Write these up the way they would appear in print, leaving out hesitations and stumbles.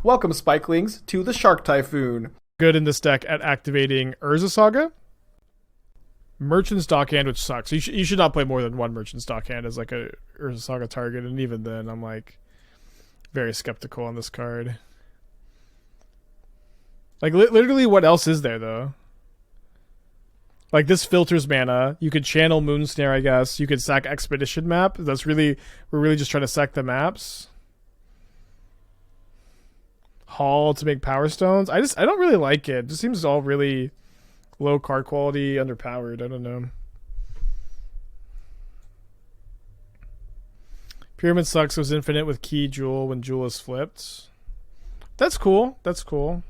Welcome, Spikelings, to the Shark Typhoon. Good in this deck at activating Urza Saga. Merchant's Dockhand, which sucks. You should not play more than one Merchant's Dockhand as like a Urza Saga target, and even then I'm like very skeptical on this card. Like literally what else is there though? Like this filters mana. You could channel Moonsnare, I guess. You could sack Expedition Map. We're really just trying to sack the maps. Haul to make Power Stones. I don't really like it. It just seems all really low card quality, underpowered. I don't know. Pyramid sucks. It was infinite with Key Jewel when Jewel is flipped. That's cool. That's cool.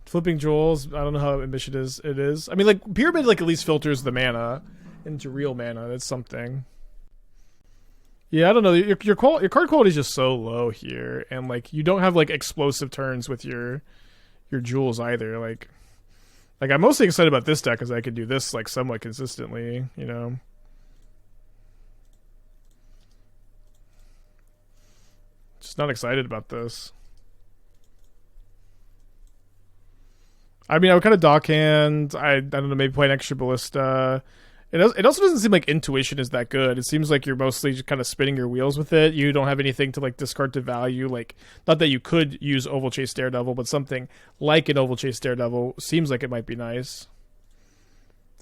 Flipping Jewels. I don't know how ambitious it is. I mean, like Pyramid, like at least filters the mana into real mana. That's something. Yeah, I don't know. Your card quality is just so low here, and like you don't have like explosive turns with your jewels either. Like I'm mostly excited about this deck because I could do this like somewhat consistently, you know. Just not excited about this. I mean, I would kind of dockhand. I don't know, maybe play an extra ballista. It also doesn't seem like intuition is that good. It seems like you're mostly just kind of spinning your wheels with it. You don't have anything to like discard to value. Like, not that you could use Oval Chase Daredevil, but something like an Oval Chase Daredevil seems like it might be nice.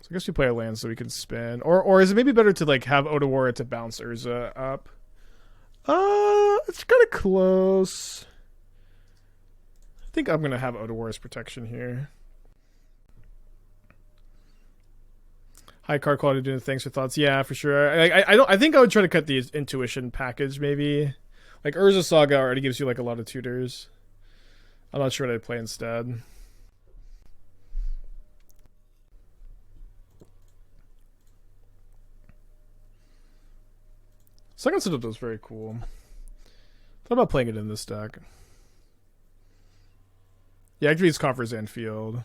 So I guess we play a land so we can spin. Or is it maybe better to like have Otawara to bounce Urza up? It's kind of close. I think I'm gonna have Otawara's protection here. High card quality doing thanks for thoughts. Yeah, for sure. I think I would try to cut the intuition package maybe. Like Urza Saga already gives you like a lot of tutors. I'm not sure what I'd play instead. Second Citadel is very cool. Thought about playing it in this deck. Yeah, activates Coffers and Field.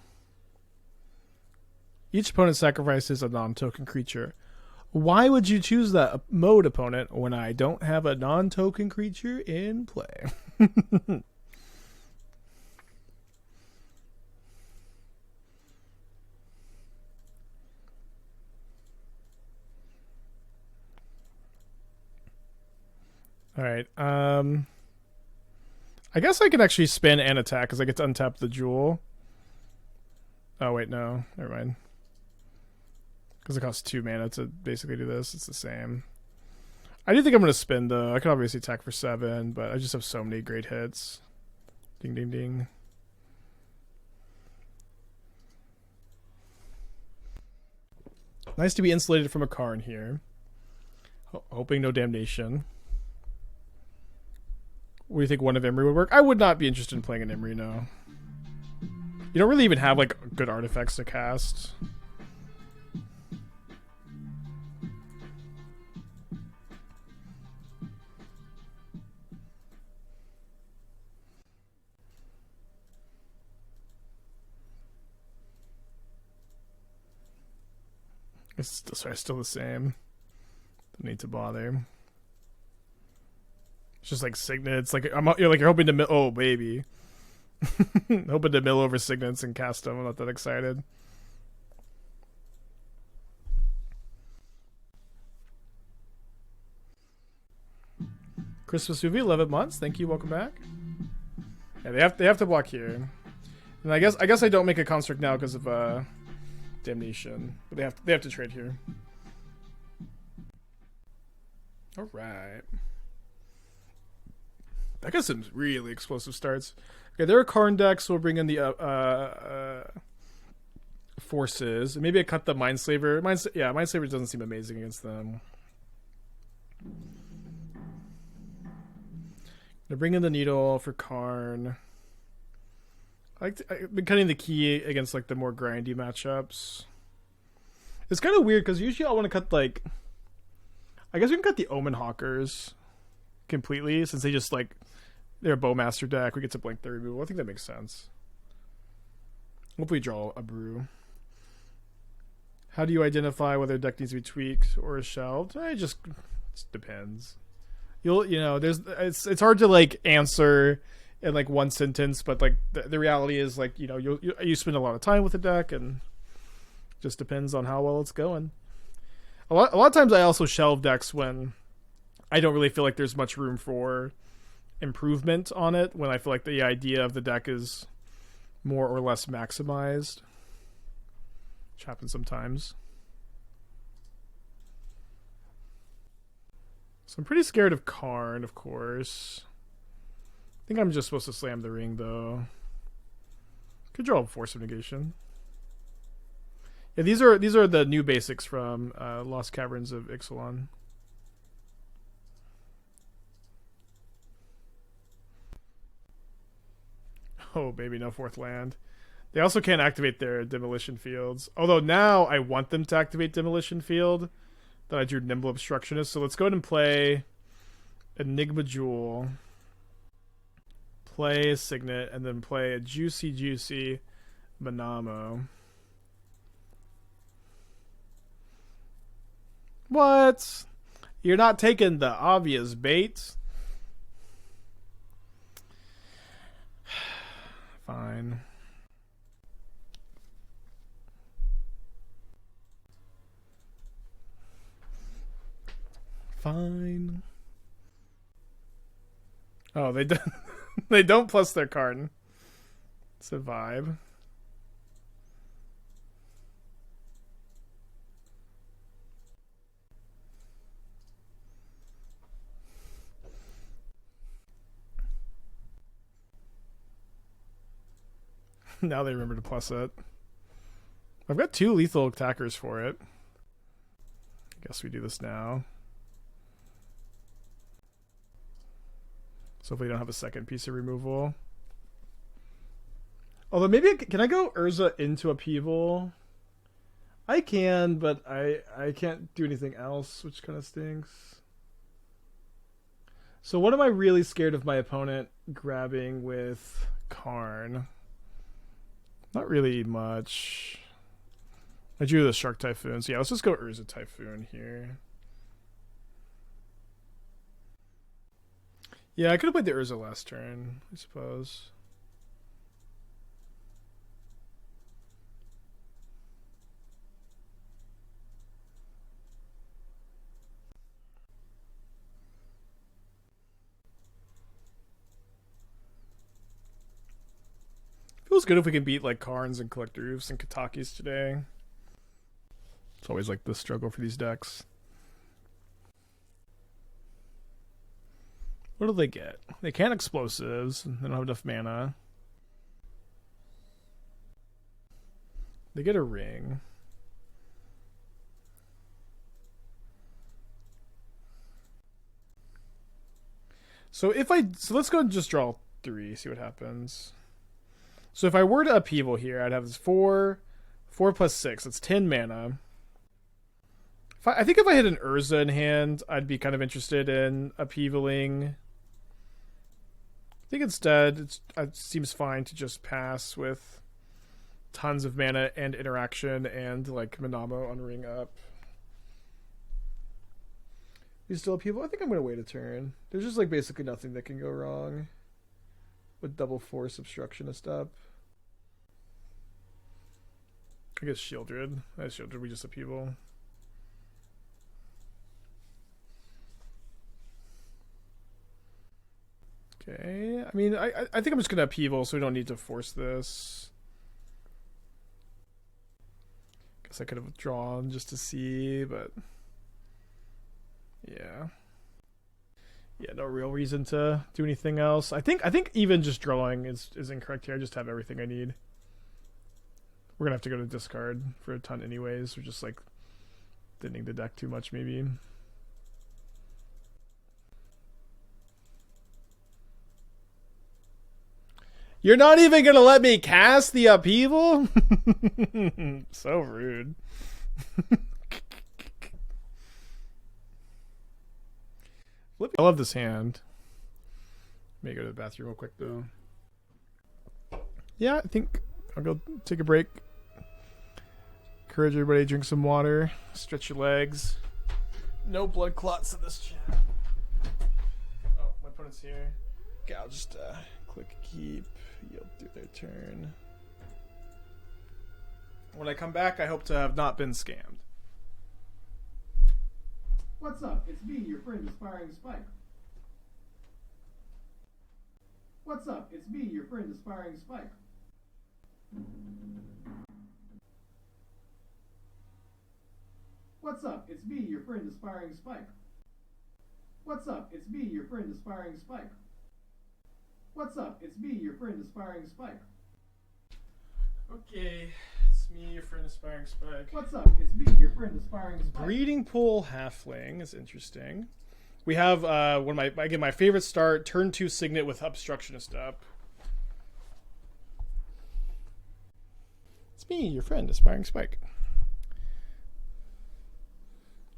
Each opponent sacrifices a non-token creature. Why would you choose that mode, opponent, when I don't have a non-token creature in play? Alright, I guess I can actually spin and attack because I get to untap the Jewel. Oh, wait, no. Never mind. Because it costs 2 mana to basically do this. It's the same. I do think I'm going to spin, though. I can obviously attack for 7, but I just have so many great hits. Ding, ding, ding. Nice to be insulated from a Karn here. Hoping no damnation. What do you think one of Emery would work? I would not be interested in playing an Emery, no. You don't really even have, like, good artifacts to cast. It's still the same. Don't need to bother. It's just like Signets. Like you're hoping to oh baby, hoping to mill over Signets and cast them. I'm not that excited. Christmas movie, 11 months. Thank you. Welcome back. Yeah, they have to block here, and I guess I don't make a construct now because of damnation, but they have to trade here. All right. That got some really explosive starts. Okay, there are Karn decks, so we'll bring in the forces. Maybe I cut the Mindslaver. Mindslaver doesn't seem amazing against them. Gonna bring in the Needle for Karn. I've been cutting the Key against like the more grindy matchups. It's kind of weird because usually I want to cut like, I guess we can cut the Omen Hawkers completely since they just like, they're a Bowmaster deck. We get to blank their removal. I think that makes sense. Hopefully draw a brew. How do you identify whether a deck needs to be tweaked or shelved? It just depends. there's it's hard to like answer in like one sentence, but like the reality is like you spend a lot of time with the deck, and just depends on how well it's going. A lot of times I also shelve decks when I don't really feel like there's much room for improvement on it, when I feel like the idea of the deck is more or less maximized, which happens sometimes. So I'm pretty scared of Karn, of course. I think I'm just supposed to slam the ring, though. Could draw a Force of Negation. Yeah, these are the new basics from Lost Caverns of Ixalan. Oh, baby, no fourth land. They also can't activate their Demolition Fields. Although now I want them to activate Demolition Field. Then I drew Nimble Obstructionist. So let's go ahead and play Enigma Jewel. Play a Signet. And then play a juicy Minamo. What? You're not taking the obvious bait? Fine. Fine. Oh, they don't. They don't plus their card. It's a vibe. Now they remember to plus it. I've got 2 lethal attackers for it. I guess we do this now. So if we don't have a second piece of removal. Although maybe can I go Urza into Upheaval? I can, but I can't do anything else, which kind of stinks. So what am I really scared of my opponent grabbing with Karn? Not really much. I drew the Shark Typhoon, so yeah, let's just go Urza Typhoon here. Yeah, I could have played the Urza last turn, I suppose. Feels good if we can beat like Karns and Collector Roofs and Katakis today. It's always like the struggle for these decks. What do they get? They can't explosives. They don't have enough mana. They get a ring. So let's go and just draw 3, see what happens. So if I were to Upheaval here, I'd have this 4 plus 6. That's 10 mana. I think if I had an Urza in hand, I'd be kind of interested in Upheavaling. I think instead it seems fine to just pass with tons of mana and interaction and like Minamo on ring up. You still Upheaval? I think I'm going to wait a turn. There's just like basically nothing that can go wrong with double Force Obstructionist up. I guess Shieldred. Shieldred, we just Upheaval. Okay. I mean, I think I'm just going to Upheaval, so we don't need to force this. Guess I could have drawn just to see, but yeah. Yeah, no real reason to do anything else. I think even just drawing is incorrect here. I just have everything I need. We're going to have to go to discard for a ton anyways. We're just like thinning the deck too much maybe. You're not even going to let me cast the Upheaval? So rude. I love this hand. Let me go to the bathroom real quick though. Yeah, I think I'll go take a break. Encourage everybody to drink some water. Stretch your legs. No blood clots in this chat. performance here. Okay, I'll just click keep, yield through their turn. When I come back, I hope to have not been scammed. What's up? It's me, your friend Aspiring Spike. What's up? It's me, your friend Aspiring Spike. What's up? It's me, your friend Aspiring Spike. What's up? It's me, your friend Aspiring Spike. What's up? It's me, your friend Aspiring Spike. Okay, it's me, your friend Aspiring Spike. What's up? It's me, your friend Aspiring Spike. Breeding Pool Halfling is interesting. We have one of my favorite start, turn 2 Signet with Obstructionist up. It's me, your friend Aspiring Spike.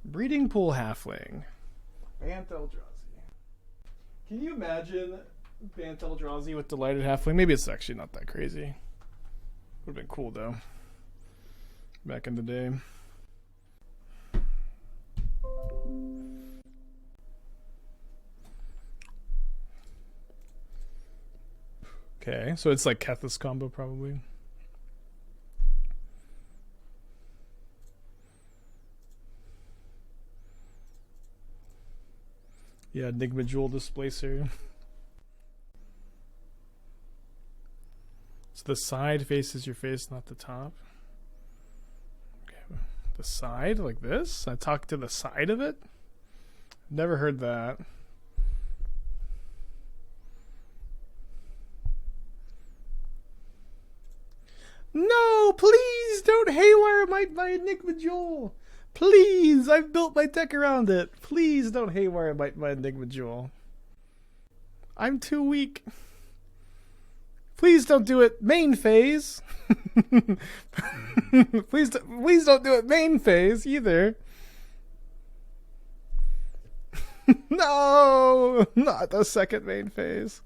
Breeding Pool Halfling. Bant Eldrazi. Can you imagine Bant Eldrazi with Delighted Halfling? Maybe it's actually not that crazy. Would have been cool though. Back in the day. Okay, so it's like Kethis combo probably. Yeah, Enigma Jewel Displacer. So the side faces your face, not the top. Okay, the side like this? I talk to the side of it? Never heard that. No, please don't haywire my Enigma Jewel. Please, I've built my deck around it. Please don't haywire my Enigma Jewel. I'm too weak. Please don't do it main phase. please don't do it main phase either. No, not the second main phase.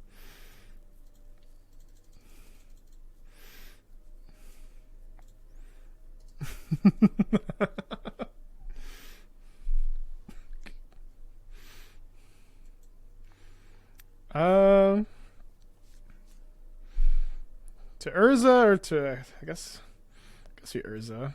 To Urza or to I guess we Urza.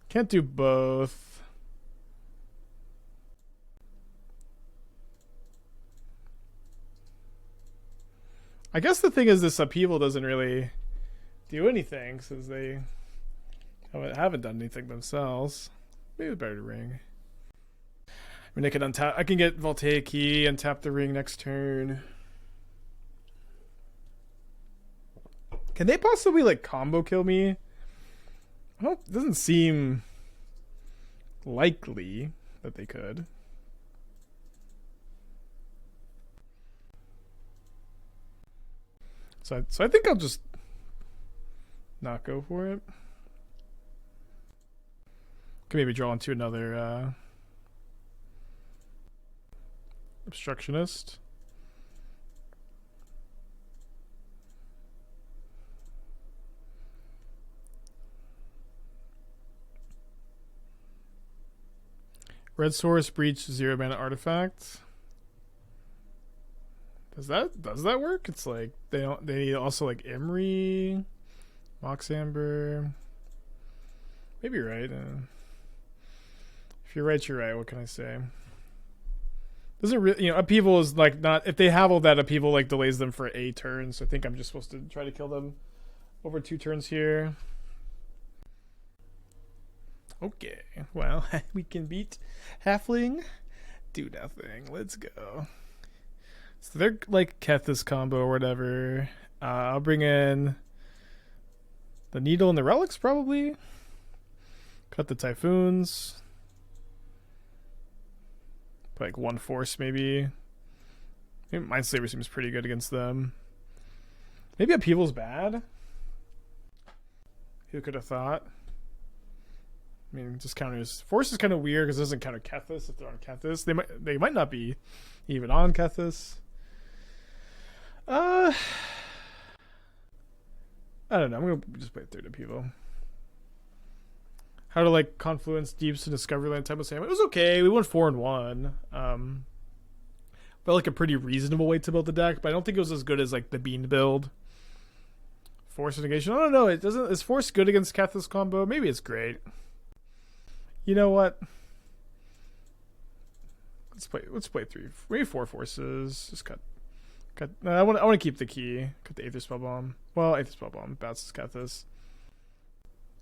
Can't do both. I guess the thing is this upheaval doesn't really do anything since they haven't done anything themselves. Maybe it's better to ring. I mean, I can untap. I can get Voltaic Key and tap the ring next turn. Can they possibly like combo kill me? It doesn't seem likely that they could. So I think I'll just not go for it. Could maybe draw into another Obstructionist. Red Source Breach 0 mana artifact. Does that work? It's like they need also like Emery, Mox Amber. Maybe you're right. If you're right, you're right. What can I say? Doesn't really, upheaval is like not, if they have all that, upheaval like delays them for a turn. So I think I'm just supposed to try to kill them over 2 turns here. Okay, well, we can beat Halfling. Do nothing. Let's go. So they're like Kethis combo or whatever. I'll bring in the Needle and the Relics probably. Cut the Typhoons. Put like 1 Force maybe. Mindslaver seems pretty good against them. Maybe Upheaval's bad. Who could have thought? I mean, just counters. Force is kind of weird because it doesn't counter Kethis if they're on Kethis. They might not be even on Kethis. I don't know. I'm going to just play Third Upheaval. How to like Confluence, Deeps, and Discoveryland type of same. It was okay. We went 4-1. Felt like a pretty reasonable way to build the deck, but I don't think it was as good as like the Bean build. Force of Negation. I don't know. It doesn't. Is Force good against Kethis combo? Maybe it's great. You know what? Let's play 3, maybe 4 forces. Just cut. No, I want to keep the key. Cut the Aether Spellbomb. Well, Aether Spellbomb bounces Kethis.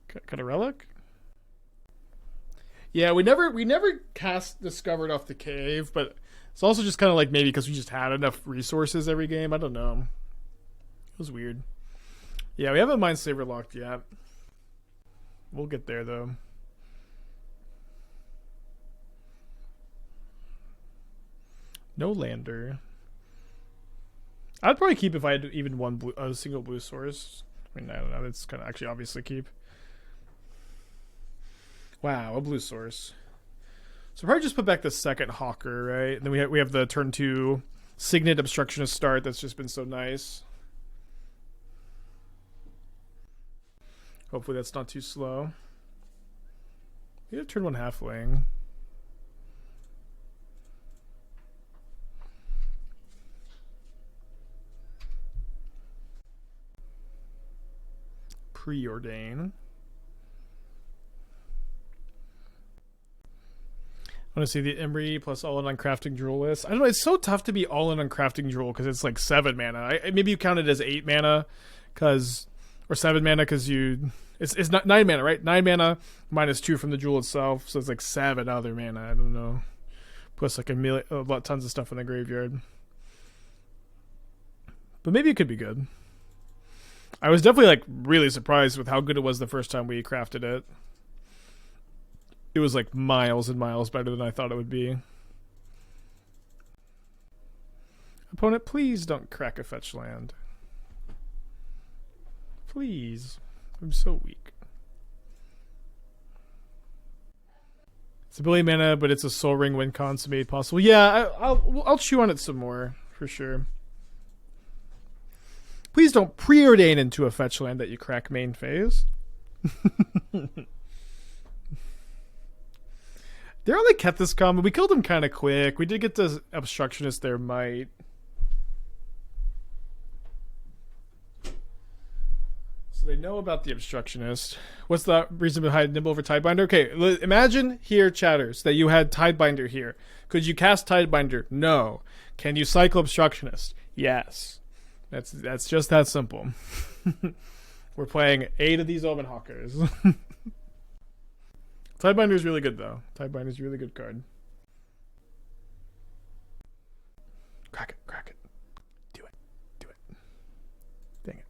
Cut a relic. Yeah, we never cast Discovered off the cave, but it's also just kind of like maybe because we just had enough resources every game. I don't know. It was weird. Yeah, we haven't Mindsaver locked yet. We'll get there though. No lander. I'd probably keep if I had even a single blue source. I mean, I don't know. It's kind of actually obviously keep. Wow, a blue source. So probably just put back the second Hawker, right? And then we have the turn 2 Signet Obstructionist start that's just been so nice. Hopefully that's not too slow. We have turn 1 Halfling. Preordain. I want to see the Emery plus all in on Crafting Jewel list. I don't know. It's so tough to be all in on Crafting Jewel because it's like 7 mana. Maybe you count it as 8 mana, or 7 mana because it's not 9 mana, right? 9 mana minus 2 from the jewel itself, so it's like 7 other mana. I don't know. Plus like tons of stuff in the graveyard. But maybe it could be good. I was definitely like really surprised with how good it was the first time we crafted it. It was like miles and miles better than I thought it would be. Opponent, please don't crack a fetch land. Please. I'm so weak. It's a billion mana, but it's a Soaring when consummate possible. Yeah, I'll chew on it some more, for sure. Please don't preordain into a fetch land that you crack main phase. They're only kept this combo. We killed him kind of quick. We did get the Obstructionist there, might. So they know about the Obstructionist. What's the reason behind Nimble over Tidebinder? Okay, imagine here, chatters, that you had Tidebinder here. Could you cast Tidebinder? No. Can you cycle Obstructionist? Yes. That's just that simple. We're playing 8 of these Omen Hawkers. Tidebinder is really good, though. Tidebinder is a really good card. Crack it. Crack it. Do it. Do it. Dang it.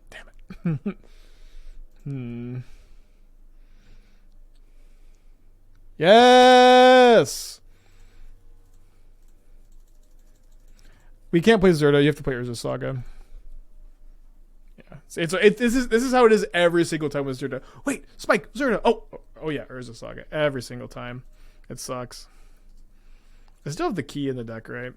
Damn it. Yes! We can't play Zerto. You have to play Urza Saga. Yeah. This is how it is every single time with Zerto. Wait, Spike, Zerto. Oh yeah, Urza Saga. Every single time. It sucks. I still have the key in the deck, right?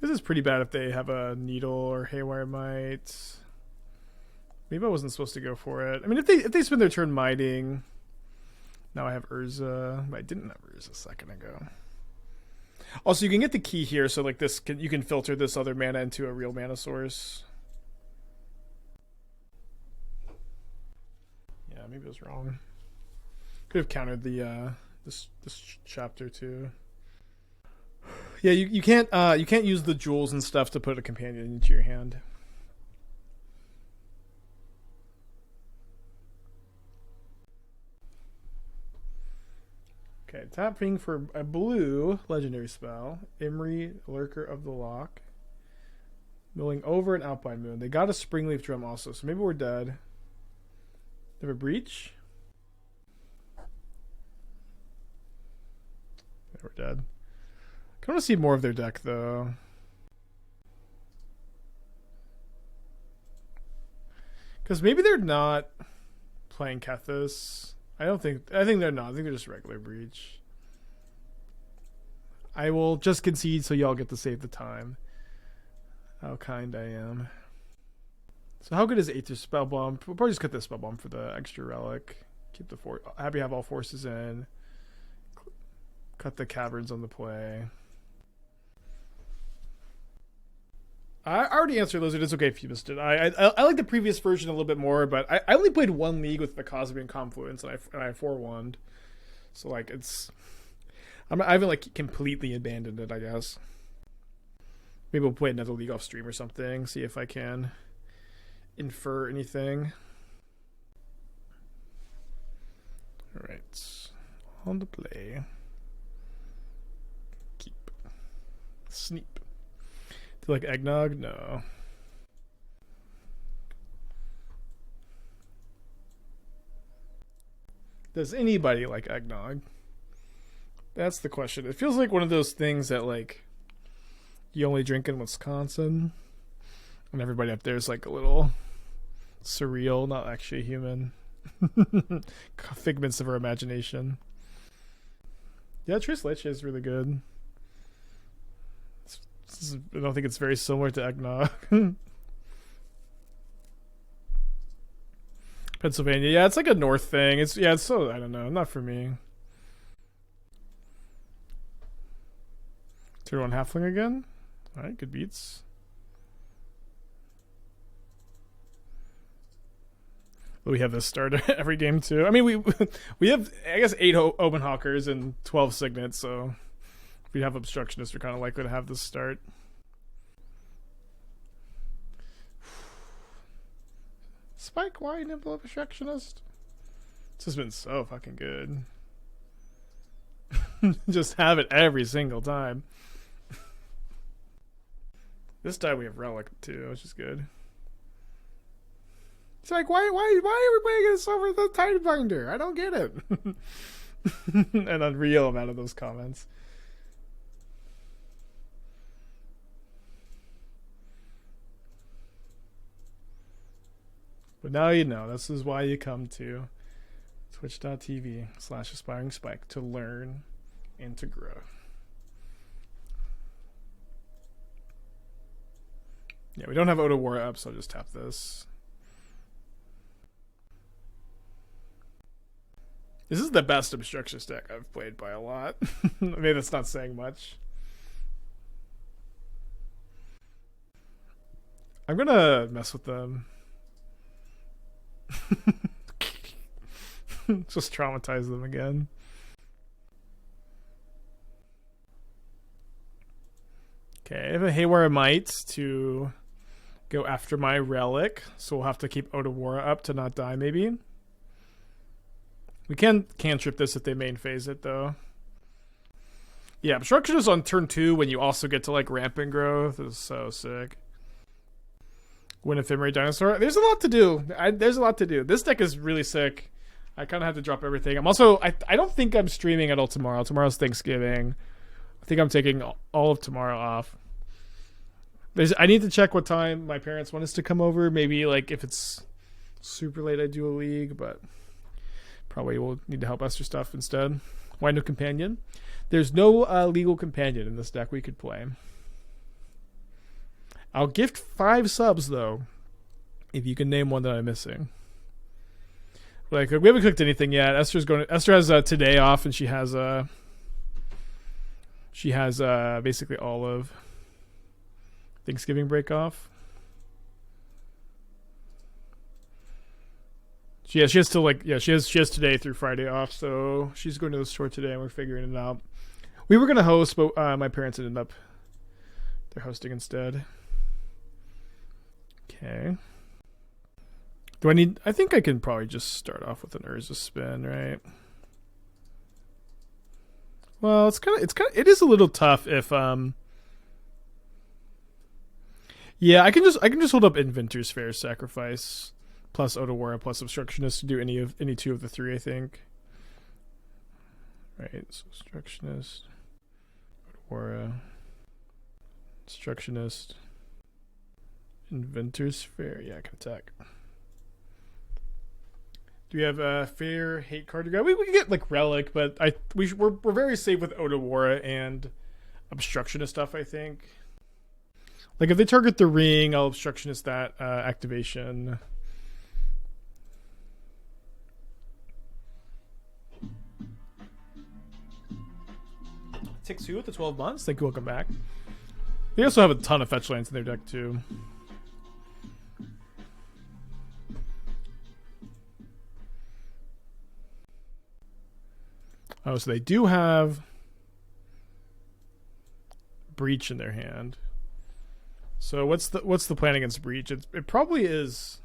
This is pretty bad if they have a Needle or Haywire Might. Maybe I wasn't supposed to go for it. I mean, if they spend their turn miting. Now I have Urza. I didn't have Urza a second ago. Also, you can get the key here, so like this, you can filter this other mana into a real mana source. Yeah, maybe I was wrong. Could have countered the this chapter too. Yeah, you can't use the jewels and stuff to put a companion into your hand. Okay, tapping for a blue legendary spell. Emery, Lurker of the Lock. Milling over an Alpine Moon. They got a Springleaf Drum also, so maybe we're dead. They have a Breach. Yeah, we're dead. I want to see more of their deck, though. Because maybe they're not playing Kethis. I think they're not. I think they're just regular breach. I will just concede so y'all get to save the time. How kind I am. So how good is Aether Spellbomb? We'll probably just cut this Spellbomb for the extra relic. Keep the happy to have all forces in. Cut the caverns on the play. I already answered Lizard. It's okay if you missed it. I like the previous version a little bit more, but I only played one league with the Cosmic Confluence, and I 4-1'd. So like I haven't like completely abandoned it, I guess. Maybe we'll play another league off stream or something. See if I can infer anything. All right, on the play. Keep. Sneep. Do you like eggnog? No. Does anybody like eggnog? That's the question. It feels like one of those things that like you only drink in Wisconsin, and everybody up there is like a little surreal, not actually human. Figments of our imagination. Yeah, Tres Leche is really good. I don't think it's very similar to eggnog. Pennsylvania, yeah, it's like a north thing. It's so I don't know, not for me. Turn 1 halfling again. All right, good beats. We have this start every game too. I mean, we have I guess 8 Omen Hawkers and 12 Signets, so if we have Obstructionists, we're kind of likely to have this start. Spike, why Nimble Obstructionist? This has been so fucking good. Just have it every single time. This time we have Relic too, which is good. It's like, why are we playing this over the Tidebinder? I don't get it. An unreal amount of those comments. But now you know. This is why you come to twitch.tv/aspiringspike to learn and to grow. Yeah, we don't have Otawara up, so I'll just tap this. This is the best Obstructionist deck I've played by a lot. Maybe that's not saying much. I'm gonna mess with them. Just traumatize them again. Okay, I have a Haywire Might to go after my Relic, so we'll have to keep Otawara up to not die, maybe. We can cantrip this if they main phase it, though. Yeah, Obstructionist on turn 2 when you also get to, like, Rampant Growth is so sick. Win Ephemerate Dinosaur. There's a lot to do. There's a lot to do. This deck is really sick. I kind of have to drop everything. I'm also... I don't think I'm streaming at all tomorrow. Tomorrow's Thanksgiving. I think I'm taking all of tomorrow off. I need to check what time my parents want us to come over. Maybe, like, if it's super late, I do a league, but... Probably will need to help Esther stuff instead. Why no companion? There's no legal companion in this deck we could play. I'll gift 5 subs, though, if you can name one that I'm missing. Like, we haven't cooked anything yet. Esther has today off, and she has basically all of Thanksgiving break off. She has till she has today through Friday off, so she's going to the store today and we're figuring it out. We were gonna host, but my parents ended up they're hosting instead. Okay. I think I can probably just start off with an Urza spin, right? Well, it is a little tough if yeah, I can just hold up Inventor's Fair Sacrifice plus Otawara plus Obstructionist to do any 2 of the 3, I think. Right, so Obstructionist, Otawara, Obstructionist, Inventor's Fair. Yeah, I can attack. Do we have a fair hate card to grab? We can get like Relic, but we're very safe with Otawara and Obstructionist stuff, I think. Like if they target the ring, I'll Obstructionist that activation. Tiksu with the 12 months. Thank you, welcome back. They also have a ton of fetch lands in their deck too. Oh, so they do have Breach in their hand. So what's the plan against Breach? It probably is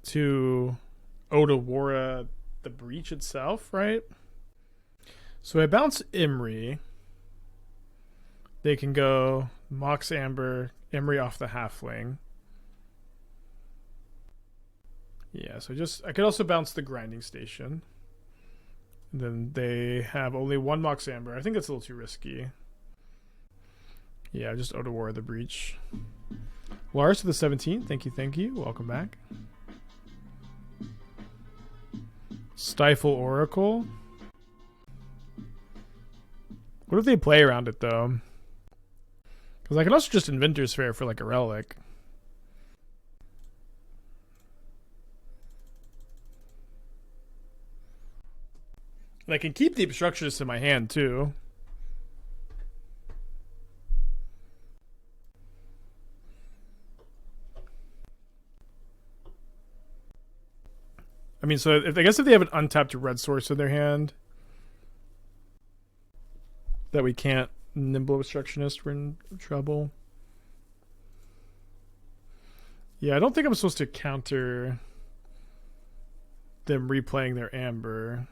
to Otawara the Breach itself, right? So I bounce Imri. They can go Mox Amber, Imri off the Halfling. Yeah, so I could also bounce the Grinding Station. And then they have only one Mox Amber. I think that's a little too risky. Yeah, just Otawara the Breach. Lars to the 17th. Thank you. Welcome back. Stifle Oracle. What if they play around it, though? Because I can also just Inventor's Fair for, like, a Relic. And I can keep the Obstructionist in my hand, too. I mean, so I guess if they have an untapped red source in their hand that we can't Nimble Obstructionist, we're in trouble. Yeah, I don't think I'm supposed to counter them replaying their Amber.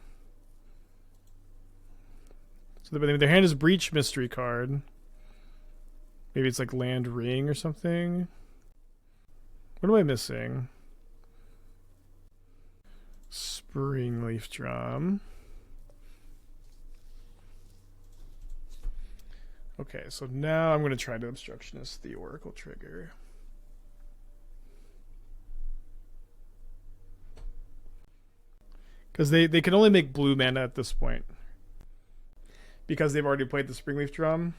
So their hand is Breach Mystery card. Maybe it's like Land Ring or something. What am I missing? Springleaf Drum. Okay, so now I'm going to try to Obstructionist the Oracle trigger. Because they can only make blue mana at this point. Because they've already played the Springleaf Drum.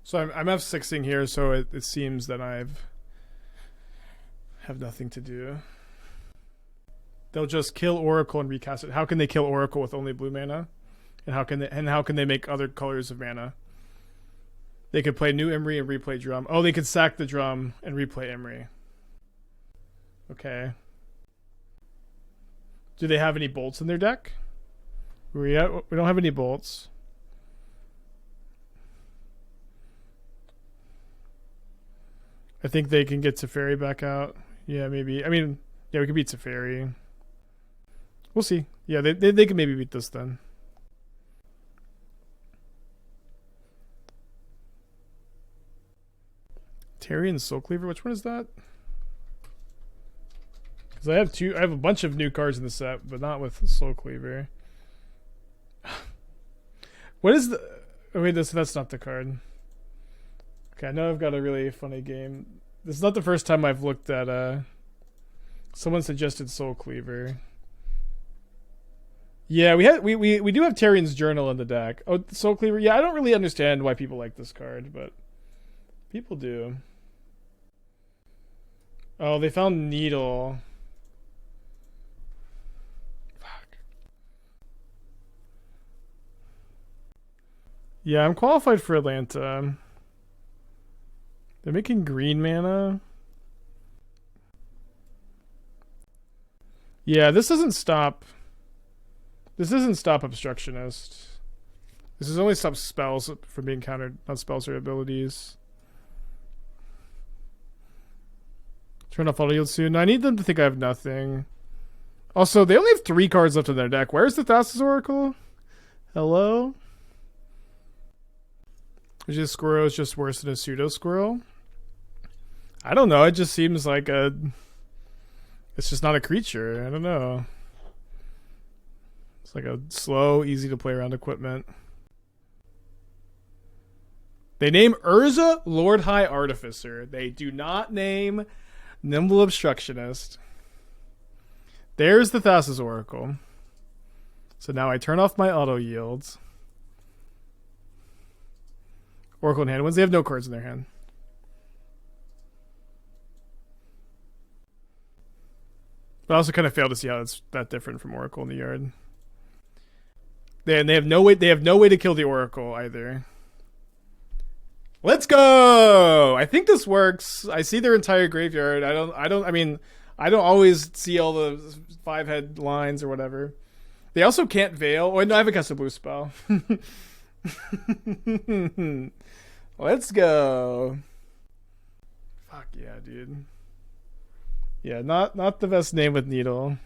So I'm F6ing here, so it seems that I have nothing to do. They'll just kill Oracle and recast it. How can they kill Oracle with only blue mana? And how can they make other colors of mana? They could play new Imri and replay Drum. Oh, they could sack the Drum and replay Imri. Okay. Do they have any bolts in their deck? We don't have any bolts. I think they can get Teferi back out. Yeah, maybe. I mean, yeah, we could beat Teferi. We'll see. Yeah, they can maybe beat this then. Terry and Soul Cleaver. Which one is that? Because I have a bunch of new cards in the set, but not with Soul Cleaver. What is the? Oh wait, that's not the card. Okay, I know I've got a really funny game. This is not the first time I've looked at someone suggested Soul Cleaver. Yeah, we do have Tarian's Journal in the deck. Oh, Soul Cleaver. Yeah, I don't really understand why people like this card, but people do. Oh, they found Needle. Fuck. Yeah, I'm qualified for Atlanta. They're making green mana. Yeah, this doesn't stop. This doesn't stop Obstructionist. This is only stop spells from being countered, not spells or abilities. Turn off auto yield soon. I need them to think I have nothing. Also, they only have 3 cards left in their deck. Where's the Thassa's Oracle? Hello? Which is Squirrel is just worse than a pseudo Squirrel? I don't know. It just seems like it's just not a creature. I don't know. It's like a slow, easy to play around equipment. They name Urza Lord High Artificer. They do not name Nimble Obstructionist. There's the Thassa's Oracle. So now I turn off my auto yields. Oracle in hand. Once they have no cards in their hand. But I also kind of fail to see how it's that different from Oracle in the yard. They have no way. They have no way to kill the Oracle either. Let's go! I think this works. I see their entire graveyard. I don't always see all the 5-head lines or whatever. They also can't veil. Oh, no, I have a custom blue spell. Let's go. Fuck yeah, dude. Yeah, not the best name with Needle.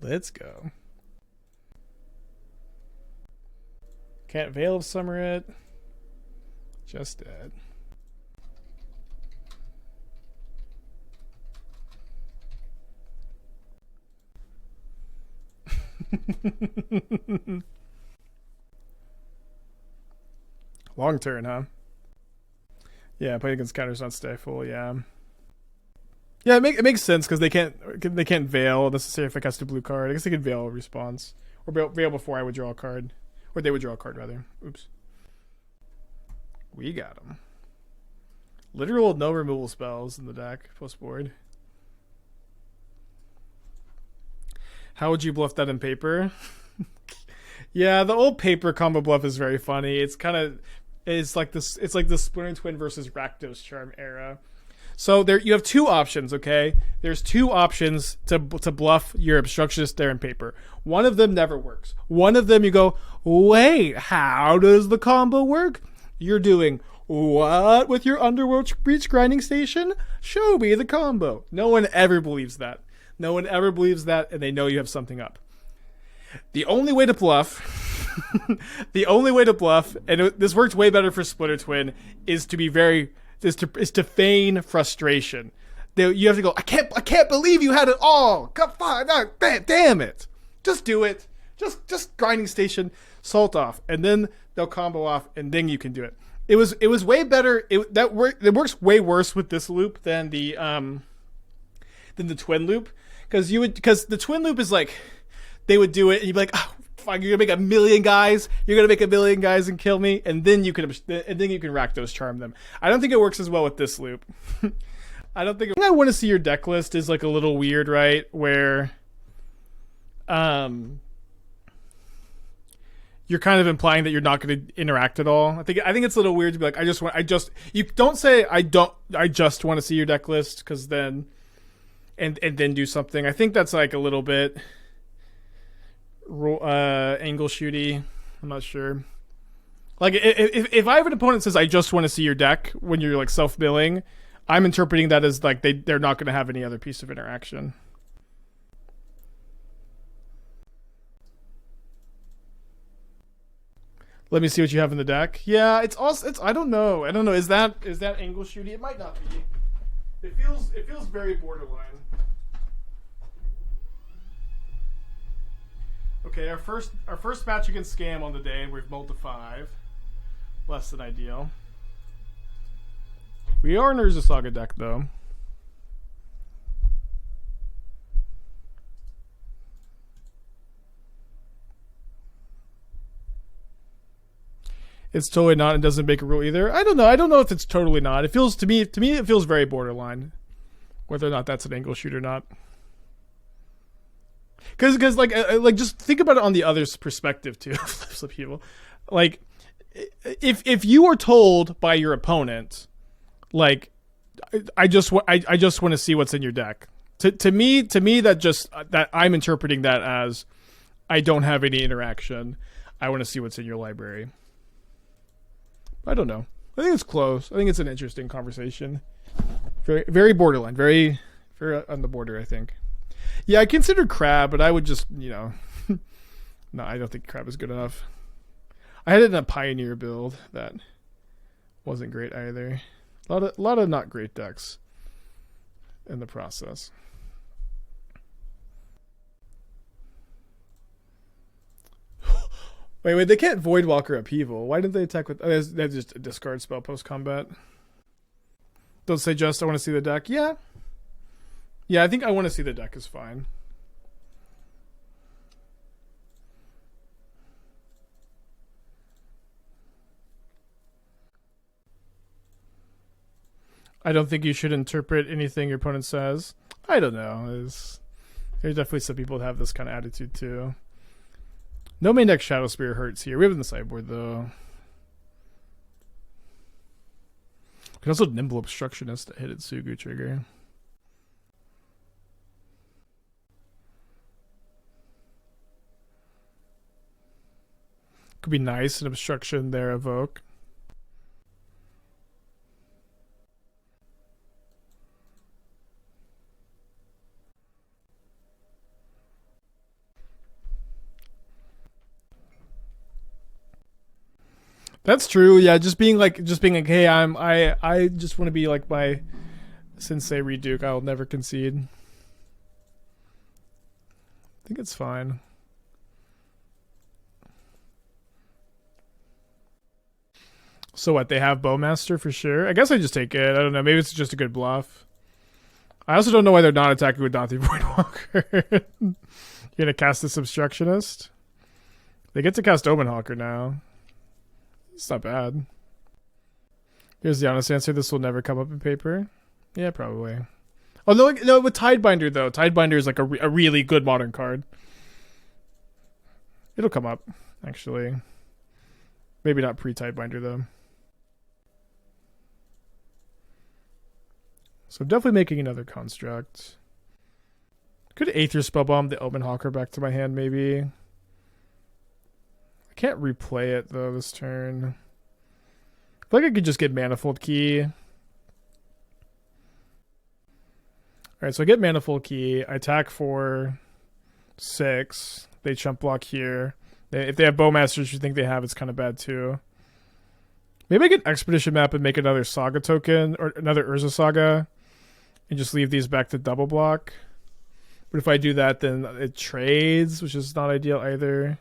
Let's go. Can't Veil of Summer it. Just dead. Long turn, huh? Yeah, playing against counters not stifle, yeah. Yeah, it makes sense because they can't veil necessarily if I cast a blue card. I guess they could veil a response. Or veil before I would draw a card. Or they would draw a card rather. Oops. We got them. Literal no removal spells in the deck, post board. How would you bluff that in paper? Yeah, the old paper combo bluff is very funny. It's like the Splinter Twin versus Rakdos Charm era. So there you have two options, okay? There's two options to bluff your Obstructionist there in paper. One of them never works. One of them you go, wait, how does the combo work? You're doing what with your Underworld Breach Grinding Station? Show me the combo. No one ever believes that. No one ever believes that, and they know you have something up. The only way to bluff, and this works way better for Splinter Twin, is to feign frustration. You have to go, I can't believe you had it all. Come on, damn it. Just do it. Just Grinding Station, Salt off, and then they'll combo off, and then you can do it. It was way better. It works way worse with this loop than the twin loop, because the twin loop is like they would do it, and you'd be like, oh, fuck, you're gonna make a million guys. You're gonna make a million guys and kill me, and then you can Rakdos Charm them. I don't think it works as well with this loop. I think I want to see your deck list is like a little weird, right? Where, you're kind of implying that you're not going to interact at all. I think it's a little weird to be like, you don't say I just want to see your deck list, because then, and then do something. I think that's like a little bit angle shooty. I'm not sure. Like if I have an opponent that says I just want to see your deck when you're like self-milling, I'm interpreting that as like they're not going to have any other piece of interaction. Let me see what you have in the deck. Yeah, it's I don't know. Is that angle shooty? It might not be. It feels very borderline. Okay, our first match against Scam on the day, we've mulled to 5. Less than ideal. We are an Urza Saga deck though. It's totally not, and doesn't make a rule either. I don't know if it's totally not. It feels to me it feels very borderline, whether or not that's an angle shoot or not. Because like just think about it on the other's perspective too. Flip people, like if you are told by your opponent, like I just want to see what's in your deck. To me that I'm interpreting that as I don't have any interaction. I want to see what's in your library. I don't know. I think it's close. I think it's an interesting conversation. Very, very borderline. Very, very on the border, I think. Yeah, I consider Crab, but I would just, no, I don't think Crab is good enough. I had it in a Pioneer build that wasn't great either. A lot of not great decks in the process. Wait, they can't Voidwalker Upheaval. Why didn't they attack with... Oh, that's just a discard spell post-combat. Don't say just, I want to see the deck. Yeah. Yeah, I think I want to see the deck is fine. I don't think you should interpret anything your opponent says. I don't know. There's definitely some people that have this kind of attitude too. No main deck Shadowspear hurts here. We have it in the sideboard though. We can also Nimble Obstructionist to hit its Sugu trigger. Could be nice, an obstruction there, evoke. That's true. Yeah, just being like, hey, I just want to be like my Sensei Reduke. I'll never concede. I think it's fine. So what? They have Bowmaster for sure. I guess I just take it. I don't know. Maybe it's just a good bluff. I also don't know why they're not attacking with Dathi Voidwalker. You're gonna cast this Obstructionist. They get to cast Omen Hawker now. It's not bad. Here's the honest answer. This will never come up in paper. Yeah, probably. Oh, no, with Tidebinder, though. Tidebinder is like a really good modern card. It'll come up, actually. Maybe not pre-Tidebinder, though. So definitely making another construct. Could Aether Spellbomb the Omen Hawker back to my hand, maybe. I can't replay it, though, this turn. I feel like I could just get Manifold Key. Alright, so I get Manifold Key. I attack for 6. They chump block here. If they have Bowmasters you think they have, it's kind of bad, too. Maybe I get Expedition Map and make another Saga token, or another Urza Saga, and just leave these back to double block. But if I do that, then it trades, which is not ideal either.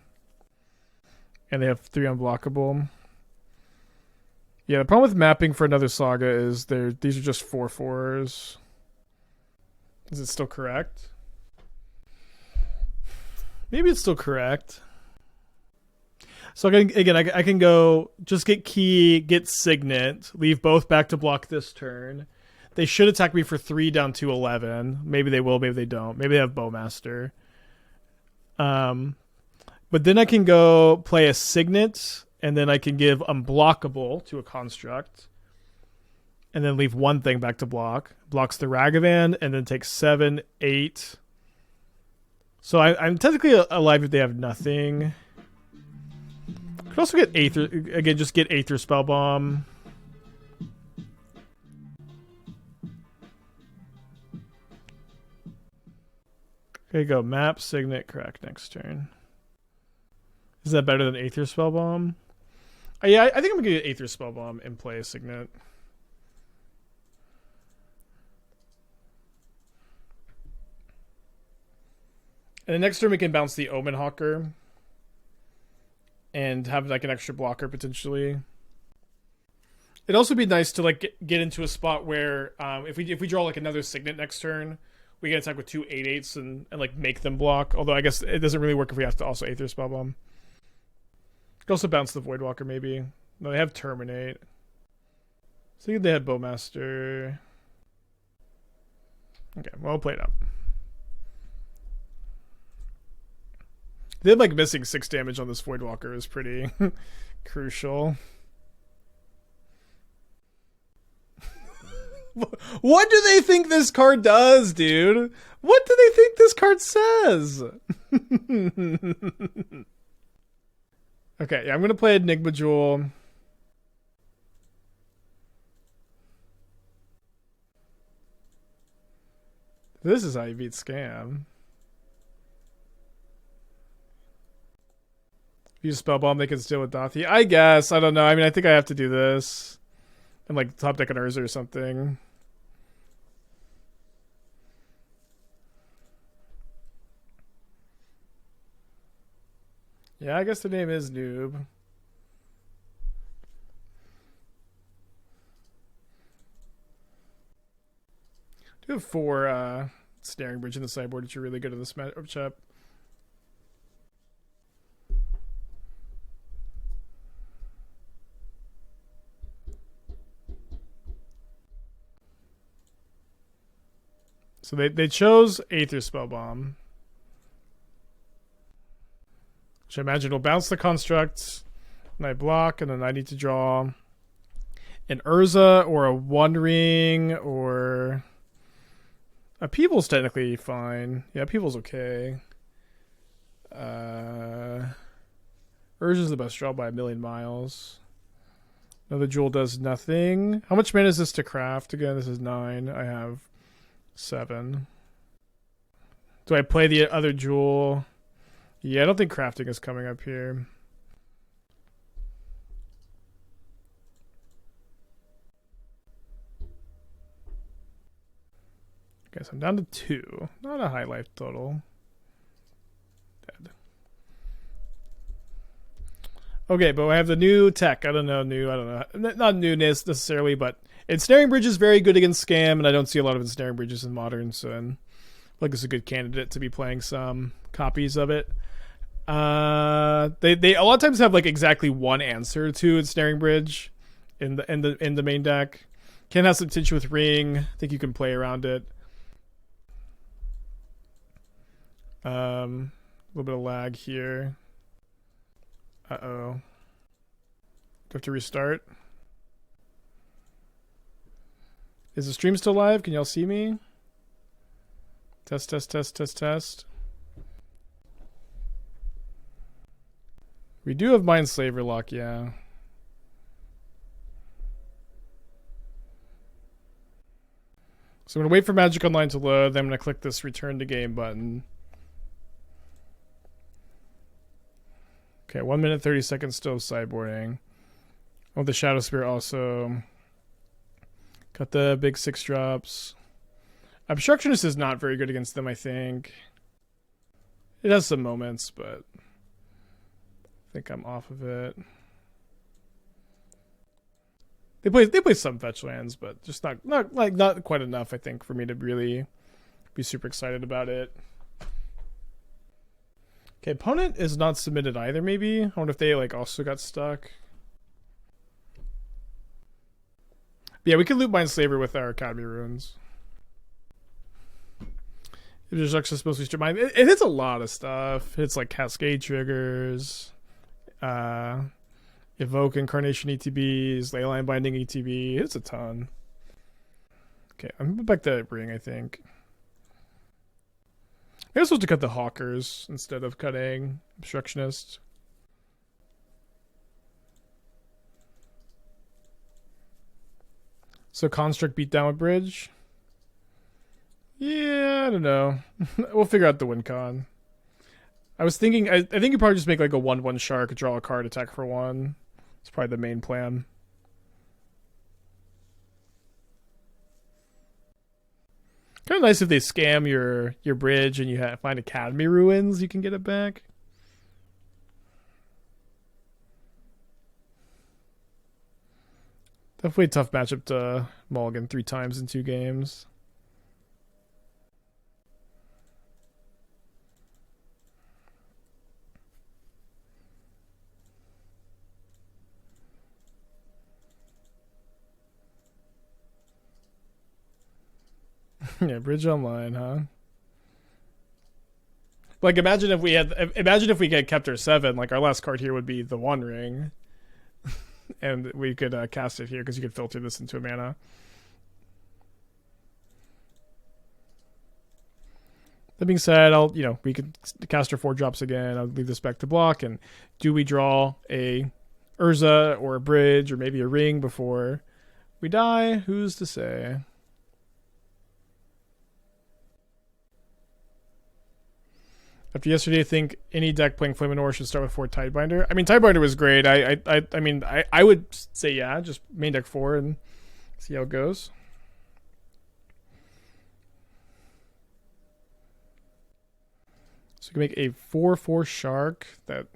And they have 3 unblockable. Yeah, the problem with mapping for another Saga is these are just 4/4s. Is it still correct? Maybe it's still correct. So I can go just get Key, get Signet, leave both back to block this turn. They should attack me for 3 down to 11. Maybe they will, maybe they don't. Maybe they have Bowmaster. But then I can go play a Signet, and then I can give Unblockable to a Construct. And then leave one thing back to block. Blocks the Ragavan, and then takes 7, 8. So I'm technically alive if they have nothing. Could also get Aether, again, just get Aether Spellbomb. Okay, go map, Signet, crack next turn. Is that better than Aether Spellbomb? Yeah, I think I'm gonna get Aether Spellbomb and play a Signet. And the next turn we can bounce the Omen Hawker and have like an extra blocker potentially. It'd also be nice to like get into a spot where if we draw like another Signet next turn, we can attack with 2 8/8s and like make them block. Although I guess it doesn't really work if we have to also Aether Spellbomb. Could also bounce the Voidwalker maybe. No, they have Terminate. So they have Bowmaster. Okay, well, I'll play it up. Them like missing 6 damage on this Voidwalker is pretty crucial. What do they think this card does, dude? What do they think this card says? Okay, yeah, I'm gonna play Enigma Jewel. This is how you beat Scam. If you Spellbomb, they can steal with Dathi. I guess. I don't know. I mean, I think I have to do this. And like top deck an Urza or something. Yeah, I guess the name is Noob. I do have 4 Ensnaring Bridge in the sideboard, which are really good in this matchup. So they chose Aether Spellbomb, which I imagine will bounce the construct, and I block, and then I need to draw an Urza or a One Ring or Upheaval's technically fine. Yeah, Upheaval's okay. Urza's the best draw by a million miles. Another Jewel does nothing. How much mana is this to craft? Again, this is 9. I have 7. Do I play the other Jewel? Yeah, I don't think crafting is coming up here. Okay, so I'm down to 2. Not a high life total. Dead. Okay, but I have the new tech. I don't know. Not newness necessarily, but Ensnaring Bridge is very good against Scam, and I don't see a lot of Ensnaring Bridges in Modern, so I feel like it's a good candidate to be playing some copies of it. They a lot of times have like exactly one answer to Ensnaring Bridge in the main deck. Can have some tension with Ring. I think you can play around it. A little bit of lag here. Uh-oh. Do I have to restart? Is the stream still live? Can y'all see me? Test. We do have Mindslaver lock, yeah. So I'm going to wait for Magic Online to load, then I'm going to click this return to game button. Okay, 1 minute 30 seconds still sideboarding. Oh, the Shadowspear also. Got the big 6 drops. Obstructionist is not very good against them, I think. It has some moments, but I think I'm off of it. They play some fetch lands, but just not quite enough, I think, for me to really be super excited about it. Okay, opponent is not submitted either, maybe. I wonder if they like also got stuck. But yeah, we could loop Mindslaver with our Academy runes. If there's actually supposed to be strip mine, it hits a lot of stuff. It's like Cascade triggers, Evoke Incarnation ETBs, Leyline Binding ETB. It's a ton. Okay, I'm back to Ring, I think. I was supposed to cut the Hawkers instead of cutting Obstructionist. So Construct beat down with Bridge? Yeah, I don't know. We'll figure out the win con. I was thinking, I think you probably just make like a 1/1 Shark, draw a card, attack for 1. It's probably the main plan. Kind of nice if they scam your bridge and you find Academy ruins, you can get it back. Definitely a tough matchup to mulligan 3 times in 2 games. Yeah, Bridge Online, huh? Like, imagine if we had kept our 7. Like, our last card here would be the One Ring, and we could cast it here because you could filter this into a mana. That being said, we could cast our 4 drops again. I'll leave this back to block. And do we draw a Urza or a Bridge or maybe a Ring before we die? Who's to say? After yesterday, I think any deck playing Flaminor should start with 4 Tidebinder. I mean, Tidebinder was great. I would say yeah, just main deck 4 and see how it goes. So you can make a 4/4 Shark that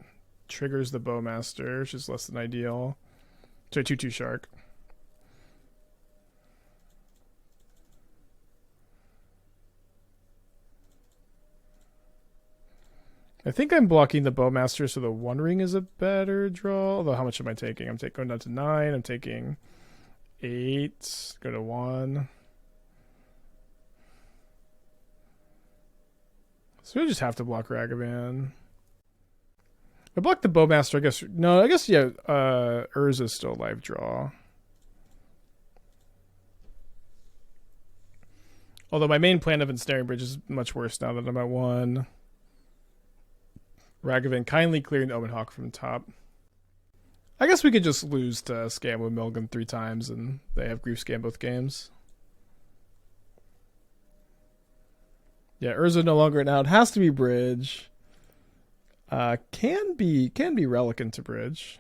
triggers the Bowmaster, which is less than ideal. So 2/2 Shark. I think I'm blocking the Bowmaster, so the One Ring is a better draw. Although, how much am I taking? I'm going down to 9. I'm taking 8. Go to 1. So we just have to block Ragavan. I blocked the Bowmaster, I guess. No, I guess, yeah, Urza is still a live draw. Although my main plan of Ensnaring Bridge is much worse now that I'm at 1. Ragavan kindly clearing the Omen Hawker from the top. I guess we could just lose to Scam with Milgram 3 times and they have Grief Scam both games. Yeah, Urza no longer out. Has to be Bridge. Can be Relic into Bridge.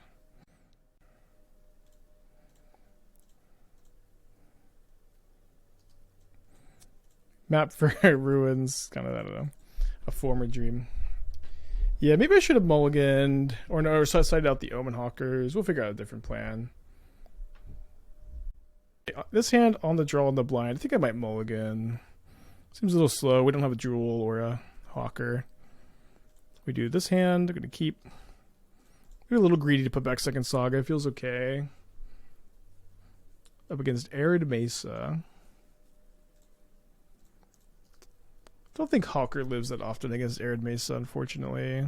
Map for Ruins, kind of, I don't know, a former dream. Yeah, maybe I should have mulliganed or sided out the Omen Hawkers. We'll figure out a different plan. This hand on the draw on the blind. I think I might mulligan. Seems a little slow. We don't have a Jewel or a Hawker. We do this hand. I'm going to keep. We're a little greedy to put back second Saga. It feels okay. Up against Arid Mesa. I don't think Hawker lives that often against Arid Mesa, unfortunately.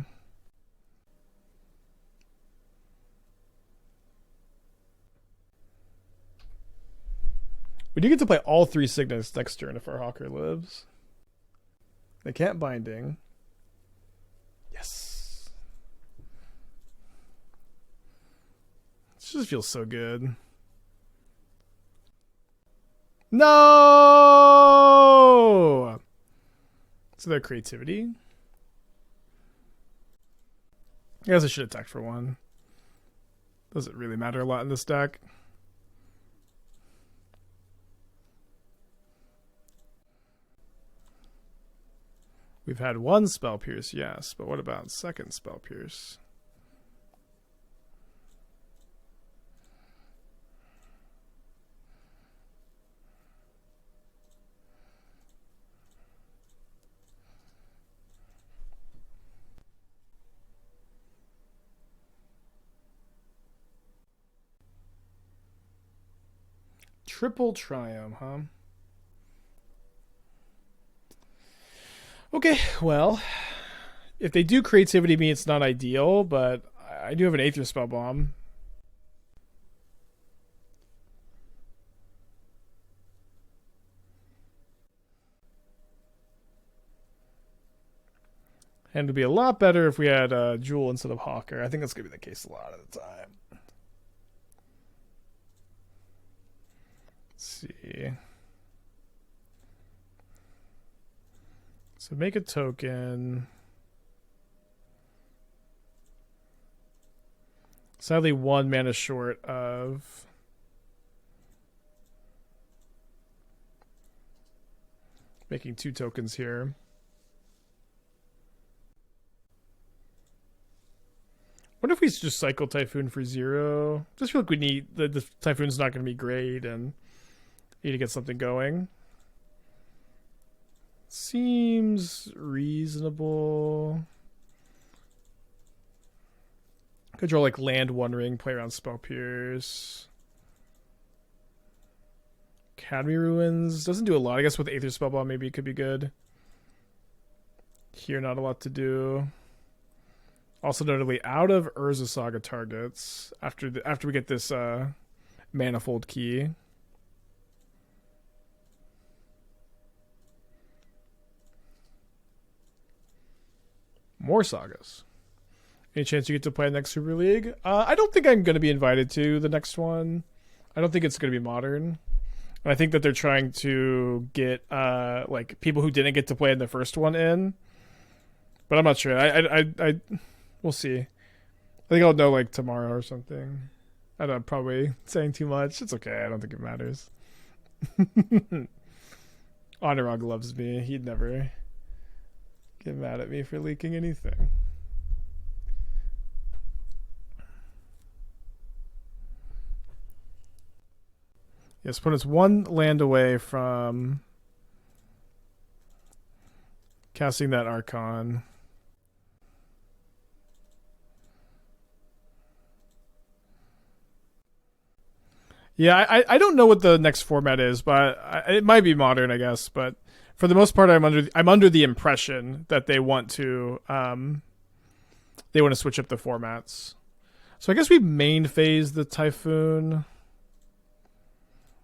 We do get to play all 3 Signets next turn if our Hawker lives. They can't Binding. Yes. This just feels so good. No! So their creativity. I guess I should attack for 1. Doesn't really matter a lot in this deck. We've had 1 Spell Pierce, yes, but what about second Spell Pierce? Triple Triumph, huh? Okay, well, if they do creativity me, it's not ideal, but I do have an Aether Spellbomb. And it would be a lot better if we had Jewel instead of Hawker. I think that's going to be the case a lot of the time. Let's see. So make a token. Sadly, 1 mana short of making 2 tokens here. What if we just cycle Typhoon for 0? Just feel like we need the Typhoon's not going to be great and need to get something going. Seems reasonable. Could draw like land One Ring, play around Spell Pierce. Academy Ruins doesn't do a lot. I guess with Aether Spellbomb maybe it could be good. Here not a lot to do. Also notably out of Urza Saga targets after we get this Manifold Key. More Sagas. Any chance you get to play next Super League? I don't think I'm going to be invited to the next one. I don't think it's going to be Modern. And I think that they're trying to get like people who didn't get to play in the first one in. But I'm not sure. I we'll see. I think I'll know like tomorrow or something. I don't know, probably saying too much. It's okay. I don't think it matters. Honorog loves me. He'd never get mad at me for leaking anything. Yes, opponent's one land away from casting that Archon. Yeah, I don't know what the next format is, but it might be Modern, I guess. But for the most part, I'm under the impression that they want to switch up the formats. So I guess we main phase the Typhoon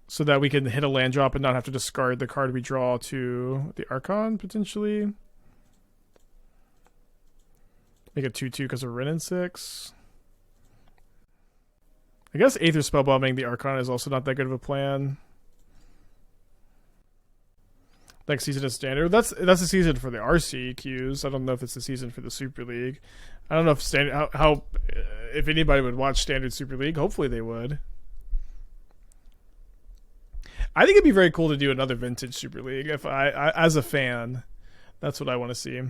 so that we can hit a land drop and not have to discard the card we draw to the Archon potentially. Make it 2/2 because of Wrenn and 6. I guess Aether Spellbombing the Archon is also not that good of a plan. Next season is Standard. That's the season for the RC queues. I don't know if it's the season for the Super League. I don't know if Standard how if anybody would watch Standard Super League. Hopefully they would. I think it'd be very cool to do another Vintage Super League. If I as a fan, that's what I want to see. All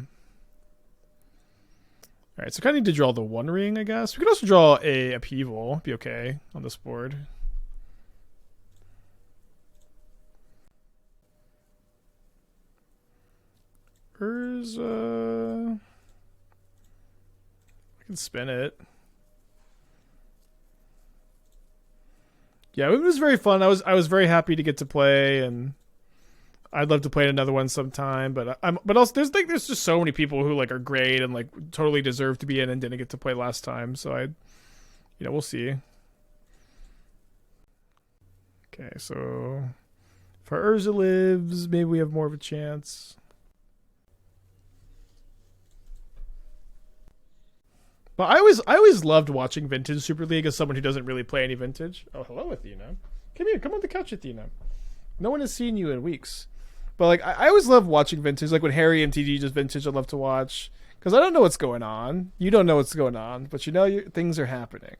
right, so kind of need to draw the One Ring, I guess. We could also draw a Upheaval. Be okay on this board. Urza. I can spin it. Yeah, it was very fun. I was very happy to get to play, and I'd love to play another one sometime. But also there's just so many people who like are great and like totally deserve to be in and didn't get to play last time. So we'll see. Okay, so if our Urza lives, maybe we have more of a chance. But I always loved watching Vintage Super League as someone who doesn't really play any Vintage. Oh, hello, Athena. Come here, come on the couch, Athena. No one has seen you in weeks. But like I always love watching Vintage. Like when Harry MTG does Vintage, I love to watch because I don't know what's going on. You don't know what's going on, but things are happening.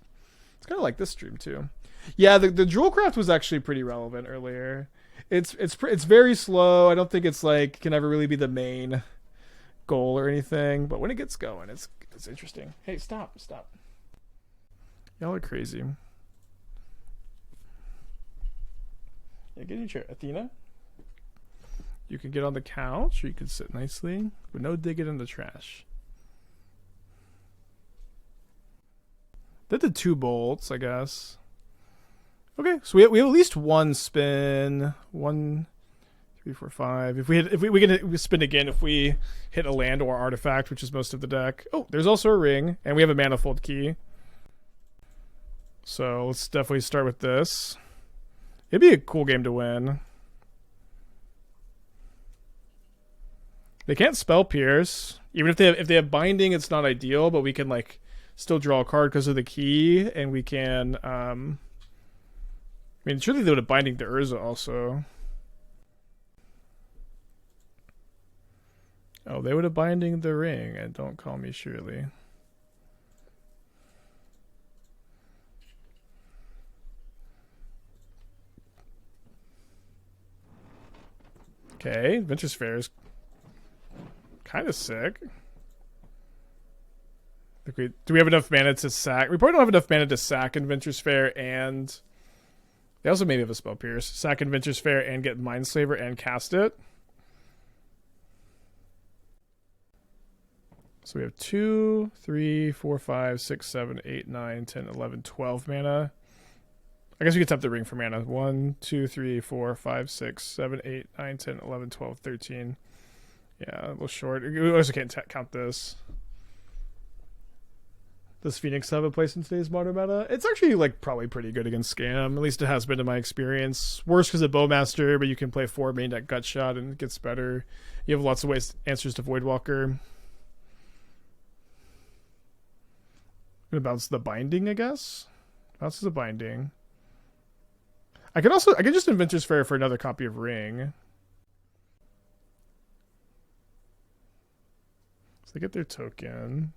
It's kind of like this stream too. Yeah, the Jewelcraft was actually pretty relevant earlier. It's very slow. I don't think it's like can ever really be the main goal or anything. But when it gets going, it's interesting. Hey, stop. Y'all are crazy. Yeah, get in your chair, Athena. You can get on the couch, or you can sit nicely, but no digging in the trash. That did 2 bolts, I guess. Okay, so we have at least one spin. 1, 3, 4, 5. If we can spin again if we hit a land or artifact, which is most of the deck. Oh, there's also a ring, and we have a Manifold Key. So let's definitely start with this. It'd be a cool game to win. They can't spell pierce. Even if they have binding, it's not ideal, but we can like still draw a card because of the key, and we can I mean surely they would have binding to Urza also. Oh, they would have binding the ring, and don't call me Shirley. Okay, Venture Fair is kind of sick. Okay, do we have enough mana to sack? We probably don't have enough mana to sack Adventure Fair, and they also maybe have a Spell Pierce. Sack Adventure Fair and get Mindslaver and cast it. So we have 2, 3, 4, 5, 6, 7, 8, 9, 10, 11, 12 mana. I guess we could tap the ring for mana. 1, 2, 3, 4, 5, 6, 7, 8, 9, 10, 11, 12, 13. Yeah, a little short. We also can't count this. Does Phoenix have a place in today's modern meta? It's actually like probably pretty good against Scam. At least it has been in my experience. Worse because of Bowmaster, but you can play 4 main deck Gutshot and it gets better. You have lots of answers to Voidwalker. I'm gonna bounce the binding, I guess. Bounces the binding. I could just Inventor's Fair for another copy of Ring. So they get their token.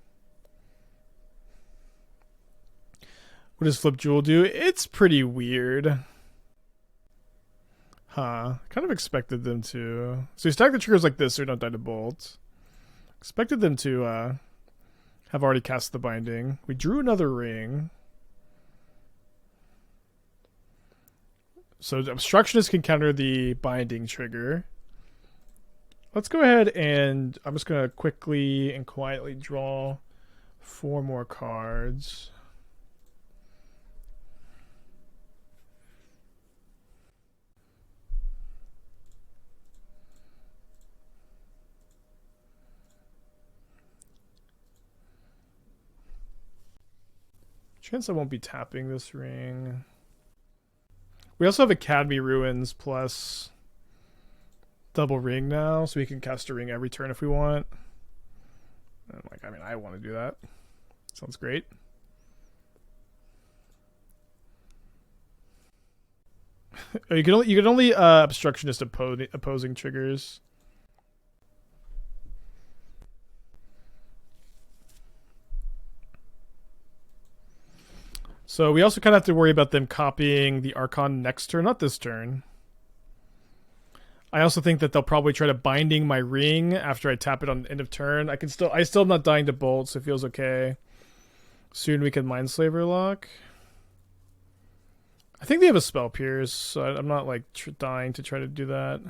What does Flip Jewel do? It's pretty weird. Huh. Kind of expected them to. So you stack the triggers like this so you don't die to bolt. Expected them to have already cast the binding. We drew another ring. So the Obstructionist can counter the binding trigger. Let's go ahead and I'm just going to quickly and quietly draw 4 more cards. Chance I won't be tapping this ring. We also have Academy Ruins plus double ring now, so we can cast a ring every turn if we want. And I want to do that. Sounds great. You can only Obstructionist opposing triggers. So we also kind of have to worry about them copying the Archon next turn, not this turn. I also think that they'll probably try to binding my ring after I tap it on the end of turn. I still am not dying to bolt, so it feels okay. Soon we can Mindslaver lock. I think they have a Spell Pierce, so I'm not like dying to try to do that.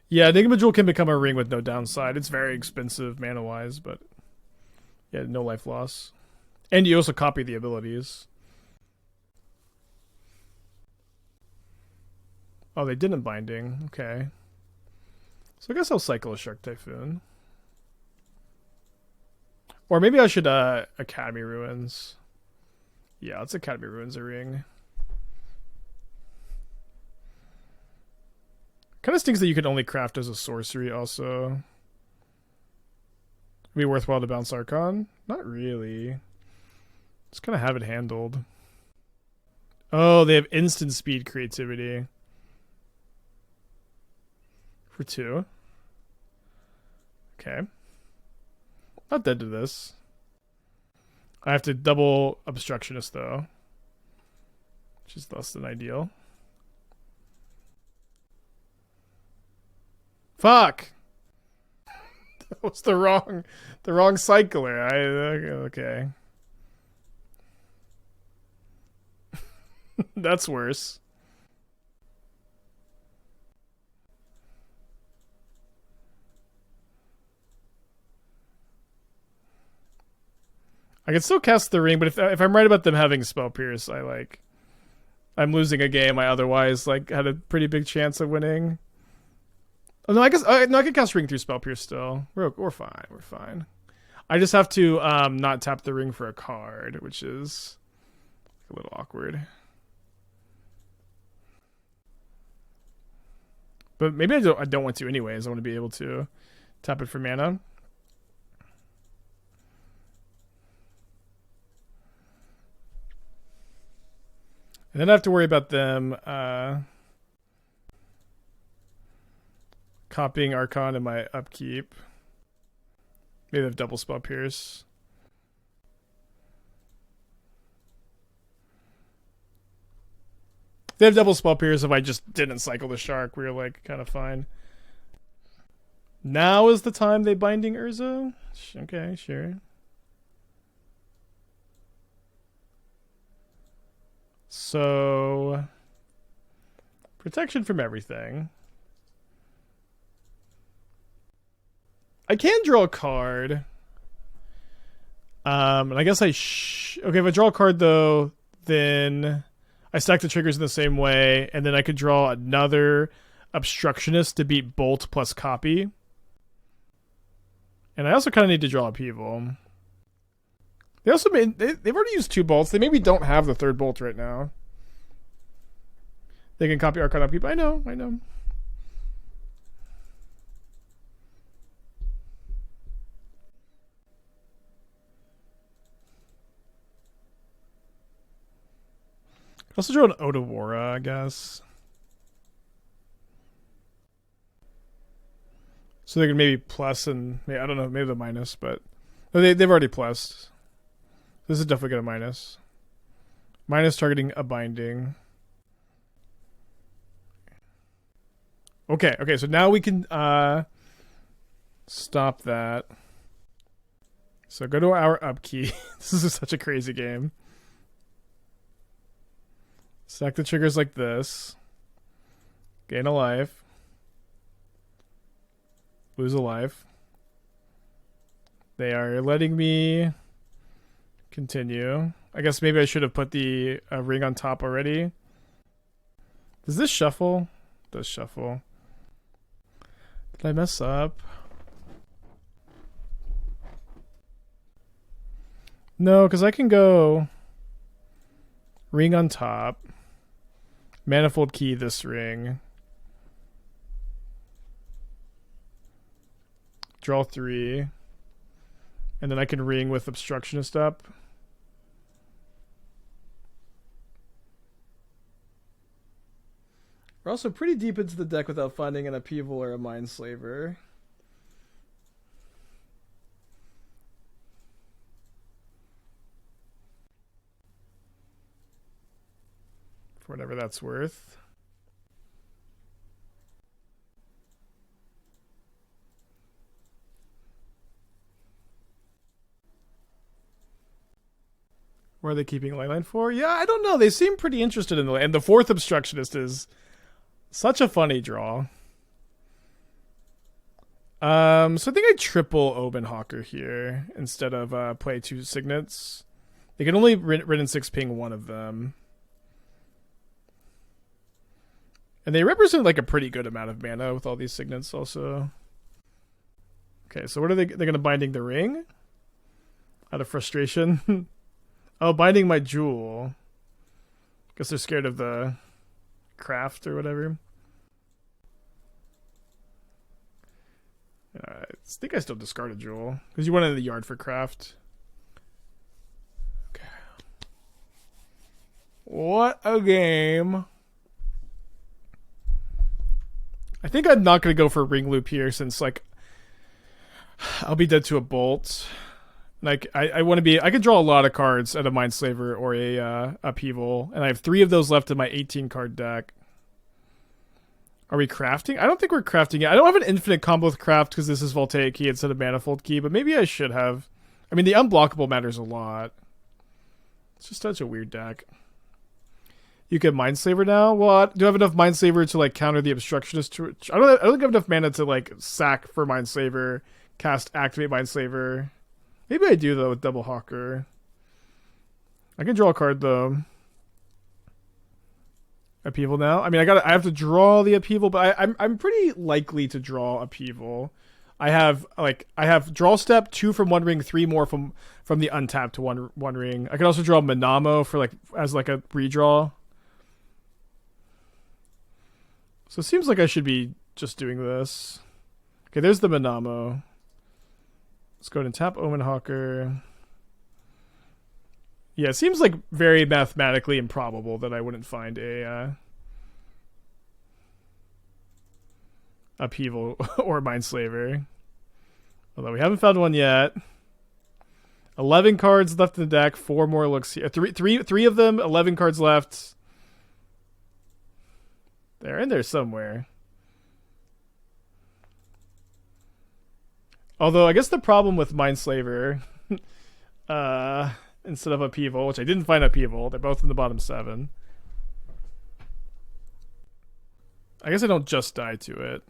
Yeah, Enigma Jewel can become a ring with no downside. It's very expensive mana-wise, but yeah, no life loss. And you also copy the abilities. Oh, they didn't binding. Okay. So I guess I'll cycle a Shark Typhoon. Or maybe I should Academy Ruins. Yeah, let's Academy Ruins a ring. Kind of stinks that you can only craft as a sorcery also. Be worthwhile to bounce Archon? Not really. Just kind of have it handled. Oh, they have instant speed creativity. For 2. Okay. Not dead to this. I have to double Obstructionist though, which is less than ideal. Fuck! That was the wrong cycler. Okay. That's worse. I can still cast the ring, but if I'm right about them having Spell Pierce, I'm losing a game I otherwise had a pretty big chance of winning. Oh no, I guess no, I can cast ring through Spell Pierce still. We're fine. We're fine. I just have to not tap the ring for a card, which is a little awkward. But maybe I don't want to anyways. I want to be able to tap it for mana. And then I have to worry about them copying Archon in my upkeep. Maybe they have double Spell Pierce. They have double Spell Pierce if I just didn't cycle the Shark. We were kind of fine. Now is the time they binding Urza? Okay, sure. So, protection from everything. I can draw a card. And I guess okay, if I draw a card though, then I stack the triggers in the same way, and then I could draw another Obstructionist to beat Bolt plus Copy. And I also kind of need to draw Upheaval. They also they've already used 2 bolts. They maybe don't have the 3rd bolt right now. They can copy Archon Upkeep. I know. Also draw an Otawara, I guess. So they can maybe plus and I don't know, maybe the minus, but they've already plussed. This is definitely gonna minus. Minus targeting a binding. Okay, so now we can stop that. So go to our upkeep. This is such a crazy game. Sack the triggers like this. Gain a life. Lose a life. They are letting me continue. I guess maybe I should have put the ring on top already. Does this shuffle? It does shuffle. Did I mess up? No, because I can go ring on top. Manifold Key this ring. Draw 3. And then I can ring with Obstructionist up. We're also pretty deep into the deck without finding an Upheaval or a Mindslaver. For whatever that's worth. Where are they keeping Leyline for? Yeah, I don't know. They seem pretty interested in the... And the 4th Obstructionist is such a funny draw. So I think I triple Omen Hawker here instead of play 2 Signets. They can only written 6 ping one of them. And they represent like a pretty good amount of mana with all these Signets also. Okay, so what are they? They're going to Binding the Ring? Out of frustration? Oh, Binding my Jewel. Guess they're scared of the craft or whatever. I think I still discard a Jewel. Because you went in the yard for craft. Okay. What a game. I think I'm not going to go for Ring Loop here since, like, I'll be dead to a Bolt. Like, I want to be... I can draw a lot of cards at a Mindslaver or a Upheaval, and I have 3 of those left in my 18-card deck. Are we crafting? I don't think we're crafting yet. I don't have an infinite combo with craft because this is Voltaic Key instead of Manifold Key, but maybe I should have. I mean, the unblockable matters a lot. It's just such a weird deck. You can Mindslaver now? Well, do I have enough Mindslaver to like counter the Obstructionist? I don't think I have enough mana to like sack for Mindslaver, cast Activate Mindslaver. Maybe I do though with Double Hawker. I can draw a card though. Upheaval now. I mean, I have to draw the Upheaval, but I'm pretty likely to draw Upheaval. I have draw step 2 from 1 ring, 3 more from the untapped to one ring. I can also draw Minamo for like as like a redraw. So it seems like I should be just doing this. Okay, there's the Minamo. Let's go ahead and tap Omen Hawker. Yeah, it seems like very mathematically improbable that I wouldn't find a Upheaval or Mindslaver. Although we haven't found one yet. 11 cards left in the deck. 4 more looks here. Three of them. 11 cards left. They're in there somewhere. Although I guess the problem with Mindslaver, instead of Upheaval, which I didn't find Upheaval, they're both in the bottom 7. I guess I don't just die to it.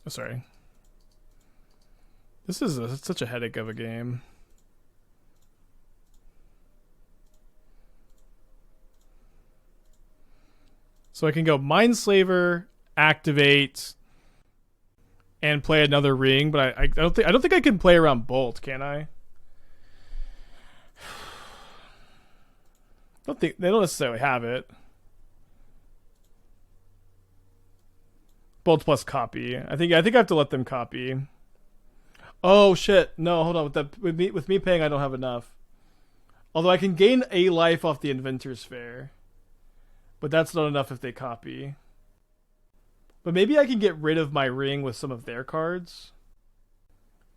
Oh, sorry. This is such a headache of a game. So I can go Mindslaver, activate, and play another ring, but I don't think I can play around Bolt, can I? Don't think they don't necessarily have it. Bolt plus copy. I think I have to let them copy. Oh shit! No, hold on. With me paying, I don't have enough. Although I can gain a life off the Inventor's Fair, but that's not enough if they copy. But maybe I can get rid of my ring with some of their cards.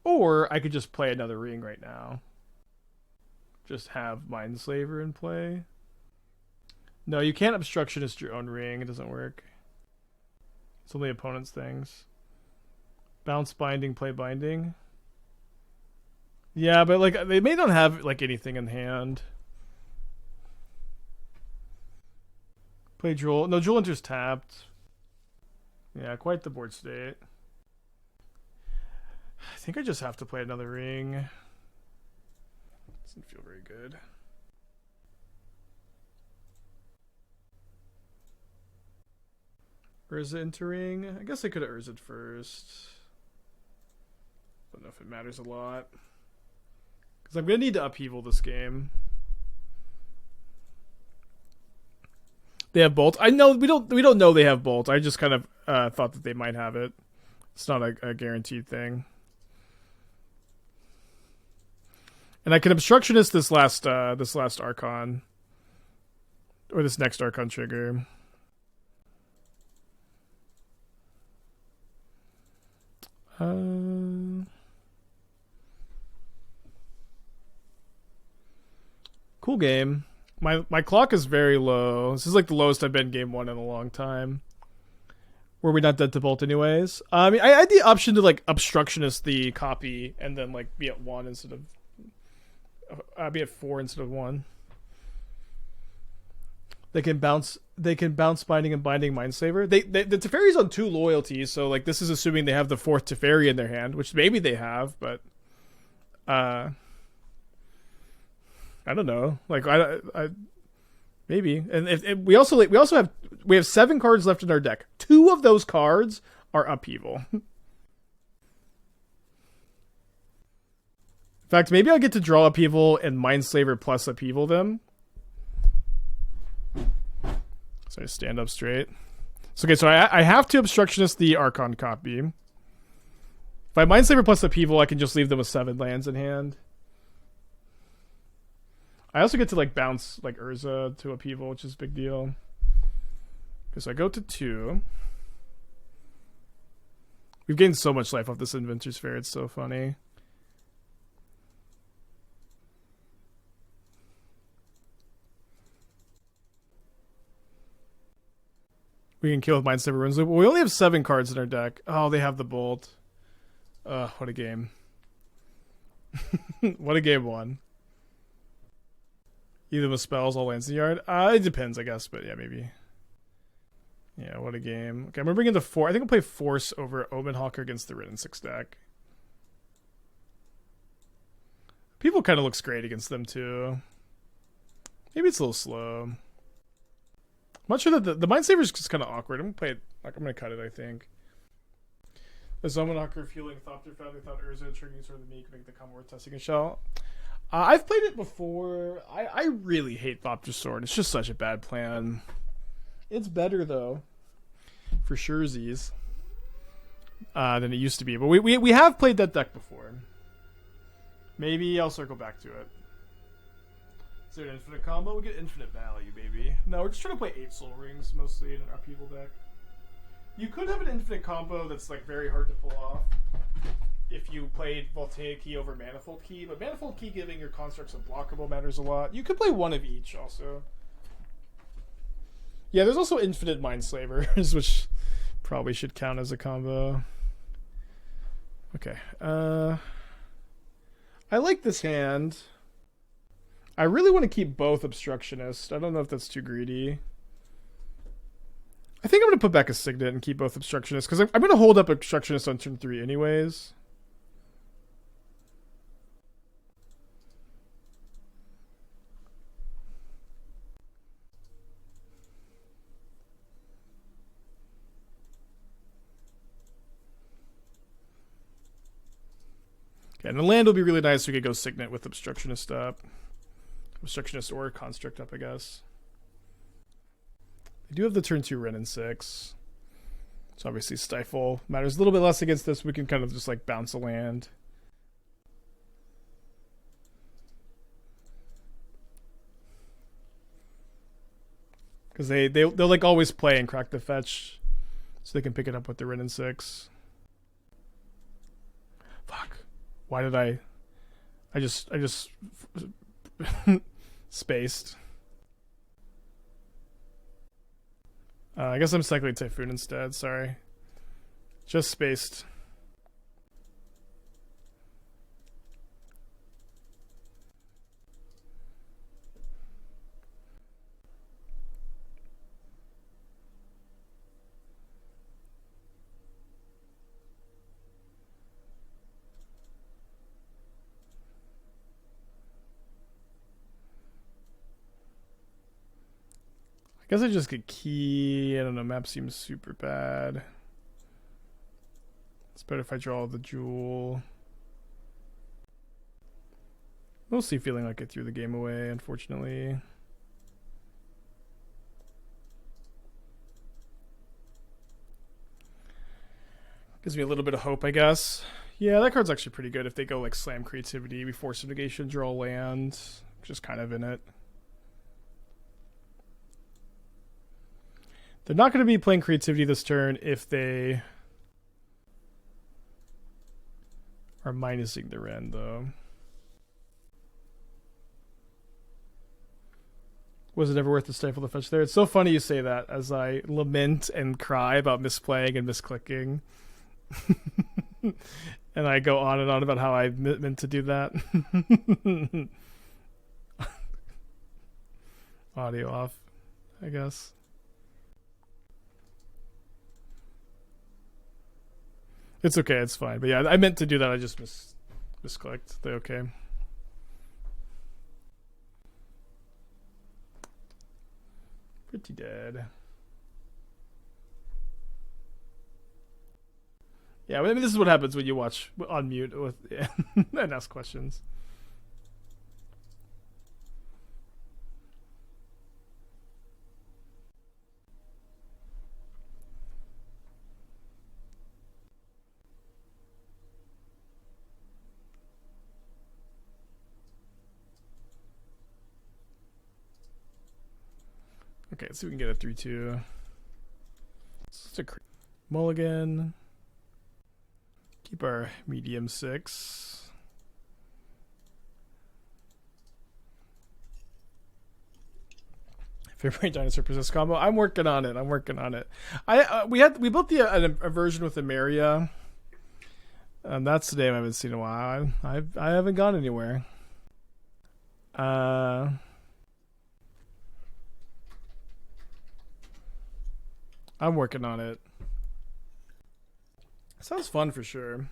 Or I could just play another ring right now. Just have Mindslaver in play. No, you can't Obstructionist your own ring. It doesn't work. It's only opponent's things. Bounce Binding, play Binding. Yeah, but like they may not have like anything in hand. Play Jewel. No, Jewel Enter's tapped. Yeah, quite the board state. I think I just have to play another ring. Doesn't feel very good. Urza entering. I guess I could have Urza'd first. Don't know if it matters a lot. Because I'm going to need to upheaval this game. They have Bolt. I know we don't know they have Bolt. I just kind of thought that they might have it. It's not a guaranteed thing. And I can Obstructionist this last Archon. Or this next Archon trigger. Cool game. My clock is very low. This is like the lowest I've been game 1 in a long time. Were we not dead to Bolt anyways? I mean, I had the option to like Obstructionist the copy and then like be at 1 instead of be at 4 instead of 1. They can bounce Binding and Binding Mindslaver. The Teferi's on 2 loyalties, so like this is assuming they have the 4th Teferi in their hand, which maybe they have, but I don't know. Like I maybe. And if we have 7 cards left in our deck. 2 of those cards are Upheaval. In fact, maybe I'll get to draw Upheaval and Mindslaver plus Upheaval them. So I stand up straight. So okay, so I have to Obstructionist the Archon copy. If I Mindslaver plus Upheaval, I can just leave them with 7 lands in hand. I also get to like bounce like Urza to Upheaval, which is a big deal. Okay, so I go to 2. We've gained so much life off this Inventor's Fair, it's so funny. We can kill with Mindslaver Runes Loop. Well, we only have 7 cards in our deck. Oh, they have the Bolt. What a game. What a game 1. Either with spells, all lands in the yard. It depends, I guess, but yeah, maybe. Yeah, what a game. Okay, I'm gonna bring in the 4. I think I'll play Force over Omen Hawker against the Written 6 deck. People kind of looks great against them too. Maybe it's a little slow. I'm not sure that the Mindslaver is just kind of awkward. I'm gonna play it. Like I'm gonna cut it. I think. The Omen Hawker fueling Thopter found without Urza triggering sort of the meek make the combo worth testing a shell. I've played it before. I really hate Thopter Sword. It's just such a bad plan. It's better though, for surezies, than it used to be. But we have played that deck before. Maybe I'll circle back to it. Is there an infinite combo? We get infinite value, baby. No, we're just trying to play 8 Soul Rings mostly in an Upheaval deck. You could have an infinite combo that's like very hard to pull off if you played Voltaic Key over Manifold Key, but Manifold Key giving your constructs unblockable matters a lot. You could play one of each also. Yeah, there's also infinite Mindslavers, which probably should count as a combo. Okay. I like this hand. I really want to keep both Obstructionist. I don't know if that's too greedy. I think I'm going to put back a Signet and keep both Obstructionist, because I'm going to hold up Obstructionist on turn 3 anyways. Okay, and the land will be really nice. We could go Signet with Obstructionist up. Obstructionist or Construct up, I guess. They do have the turn 2 Wrenn and 6. So obviously Stifle matters a little bit less against this. We can kind of just like bounce a land. Because they'll like always play and crack the fetch. So they can pick it up with the Wrenn and 6. Fuck. Why did I just spaced. I guess I'm cycling Typhoon instead, sorry. Just spaced. guess I just get key. I don't know. Map seems super bad. It's better if I draw the jewel. Mostly feeling like I threw the game away, unfortunately. Gives me a little bit of hope, I guess. Yeah, that card's actually pretty good if they go like Slam Creativity, we Force of Negation, draw land, just kind of in it. They're not going to be playing Creativity this turn if they are minusing the Ren, though. Was it ever worth the stifle the fetch there? It's so funny you say that as I lament and cry about misplaying and misclicking. And I go on and on about how I meant to do that. Audio off, I guess. It's okay, it's fine. But yeah, I meant to do that. I just misclicked. They okay. Pretty dead. Yeah, I mean, this is what happens when you watch on mute with and ask questions. Okay, let's see if we can get a 3-2. It's a mulligan. Keep our medium 6. Favorite dinosaur possess combo. I'm working on it. We built a version with Emeria. That's the name I haven't seen in a while. I haven't gone anywhere. I'm working on it. Sounds fun for sure.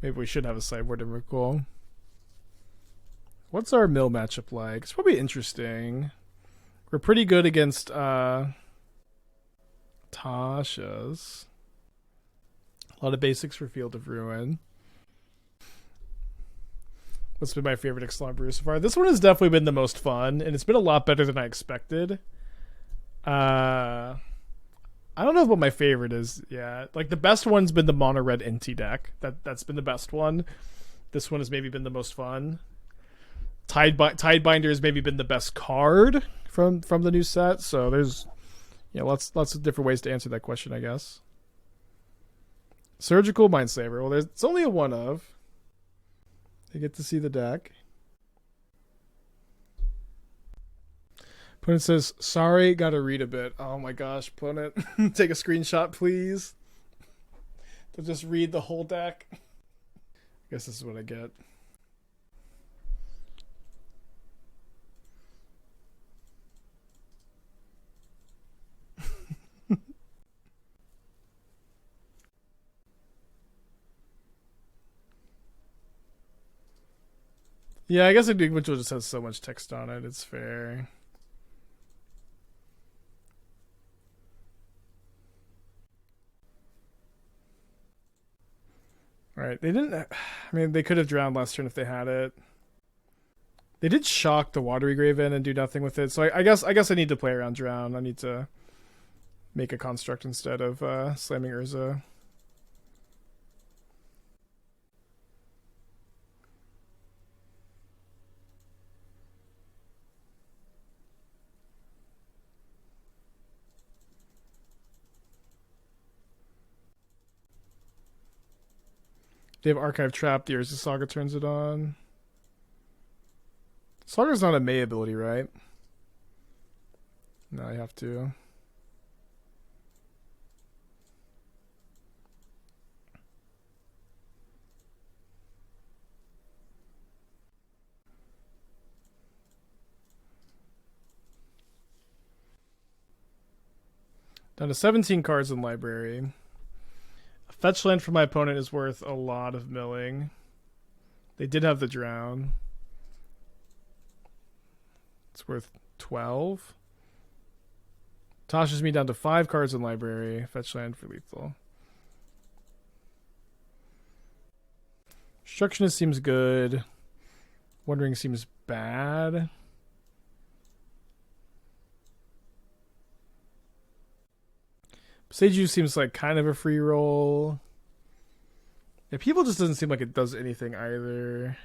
Maybe we should have a sideboard in Recall. What's our mill matchup like? It's probably interesting. We're pretty good against Tasha's. A lot of basics for Field of Ruin. What's been my favorite Ixalan brew so far? This one has definitely been the most fun, and it's been a lot better than I expected. I don't know what my favorite is. Yeah, like the best one's been the mono red NT deck. That's been the best one. This one has maybe been the most fun. Tidebinder has maybe been the best card from the new set. So there's lots of different ways to answer that question, I guess. Surgical Mindsaver. Well, it's only a one of. They get to see the deck. Opponent says, sorry, gotta read a bit. Oh my gosh, opponent. Take a screenshot, please. To just read the whole deck. I guess this is what I get. Yeah, I guess Enigma just has so much text on it. It's fair. Alright, they didn't... I mean, they could have drowned last turn if they had it. They did shock the Watery Graven and do nothing with it. So I guess I need to play around drown. I need to make a construct instead of slamming Urza. They have Archive Trap. The Urza Saga turns it on. Saga's not a May ability, right? No, I have to. Down to 17 cards in library. Fetch land for my opponent is worth a lot of milling. They did have the drown. It's worth 12. Toshes me down to 5 cards in library. Fetch land for lethal. Obstructionist seems good. Wandering seems bad. Boseiju seems like kind of a free roll. Yeah, people just doesn't seem like it does anything either.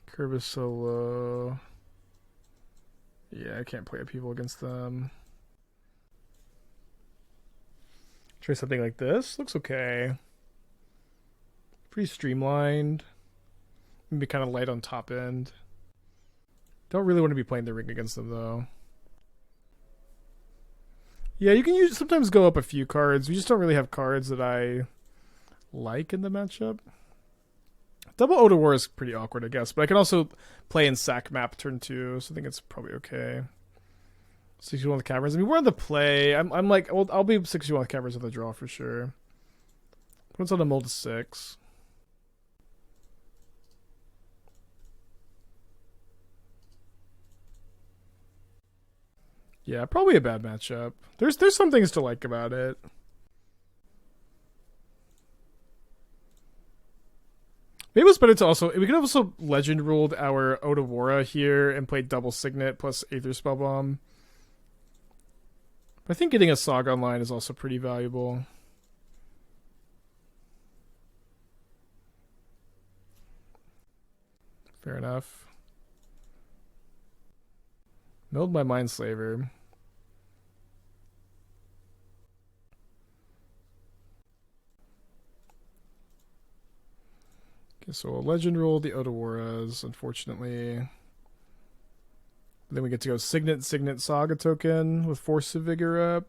Curve is so low. Yeah, I can't play a people against them. Try something like this. Looks okay. Pretty streamlined. Maybe kind of light on top end. Don't really want to be playing the ring against them though. Yeah, you can sometimes go up a few cards. We just don't really have cards that I like in the matchup. Double Otawara is pretty awkward, I guess, but I can also play in sack map turn 2, so I think it's probably okay. 61 with Caverns. I mean, we're on the play. I'm like, well, I'll be 61 with Caverns on the draw for sure. Puts on a mold to 6. Yeah, probably a bad matchup. There's some things to like about it. Maybe it's better to also... We could have also legend ruled our Otawara here and played double Signet plus Aether Spellbomb. But I think getting a Saga online is also pretty valuable. Fair enough. Milled my Mindslaver. Okay, so a legend roll the Otawaras, unfortunately. Then we get to go Signet, Saga token with Force of Vigor up.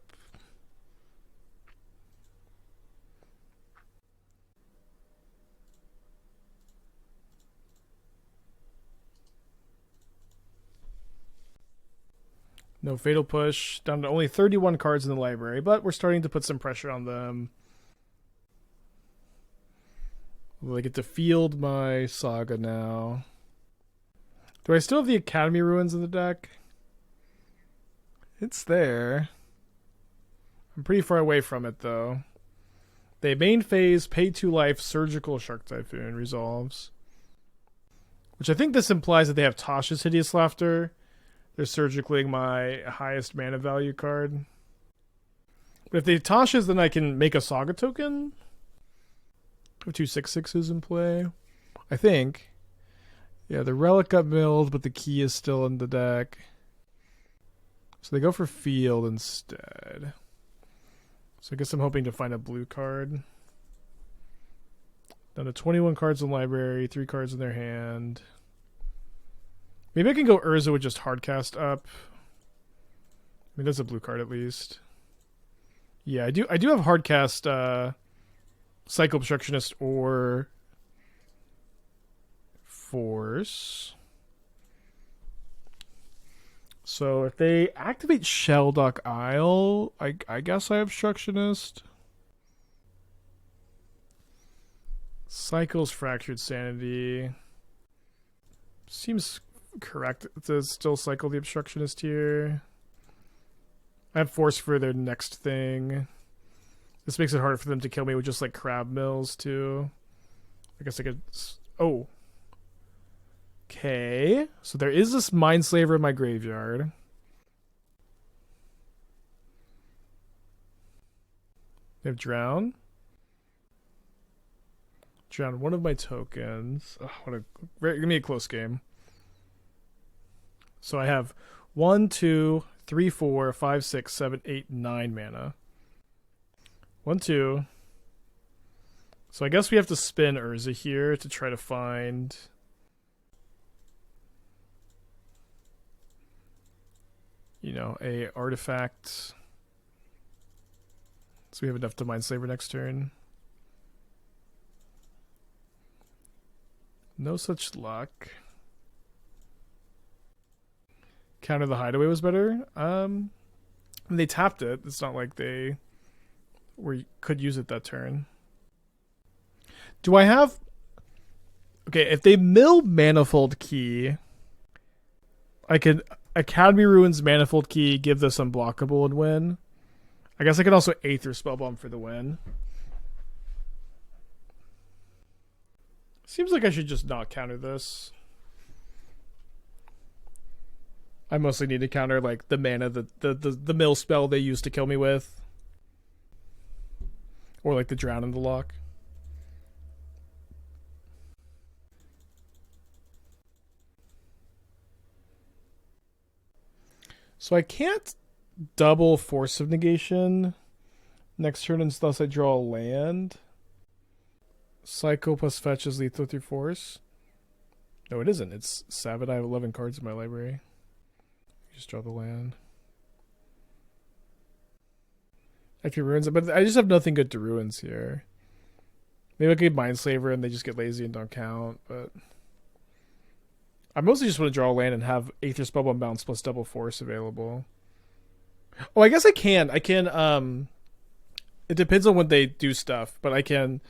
No Fatal Push, down to only 31 cards in the library, but we're starting to put some pressure on them. Will I get to field my Saga now? Do I still have the Academy Ruins in the deck? It's there. I'm pretty far away from it, though. They main phase, pay 2 life, surgical Shark Typhoon resolves. Which I think this implies that they have Tasha's Hideous Laughter. They're surgicaling my highest mana value card. But if they Tasha's, then I can make a Saga token. I have 2 6/6s in play, I think. Yeah, the Relic got milled, but the key is still in the deck. So they go for field instead. So I guess I'm hoping to find a blue card. Down to 21 cards in library, 3 cards in their hand. Maybe I can go Urza with just hardcast up. I mean, that's a blue card at least. Yeah, I do have hardcast Cycle Obstructionist or Force. So if they activate Shelldock Isle, I guess I have Obstructionist. Cycles Fractured Sanity. Seems correct to still cycle the Obstructionist here. I have Force for their next thing. This makes it harder for them to kill me with just like Crab Mills too. I guess I could... Oh. Okay. So there is this Mindslaver in my graveyard. They have Drown. Drown one of my tokens. Oh, give me a close game. So I have 1, 2, 3, 4, 5, 6, 7, 8, 9 mana. 1, 2. So I guess we have to spin Urza here to try to find... You know, a artifact. So we have enough to Mindslaver next turn. No such luck. Counter the Hideaway was better. They tapped it. It's not like they could use it that turn. Do I have... Okay, if they mill Manifold Key, I could Academy Ruins Manifold Key, give this unblockable and win. I guess I could also Aether Spellbomb for the win. Seems like I should just not counter this. I mostly need to counter like the mana, the mill spell they used to kill me with. Or like the drown in the lock. So I can't double Force of Negation next turn unless I draw a land. Cycle plus fetch is lethal through force. No, it isn't. It's 7. I have 11 cards in my library. Just draw the land. Actually ruins it, but I just have nothing good to ruins here. Maybe I could Mindslaver and they just get lazy and don't count, but I mostly just want to draw a land and have Aether Spellbomb bounce plus double force available. Oh, I guess I can. It depends on when they do stuff, but I can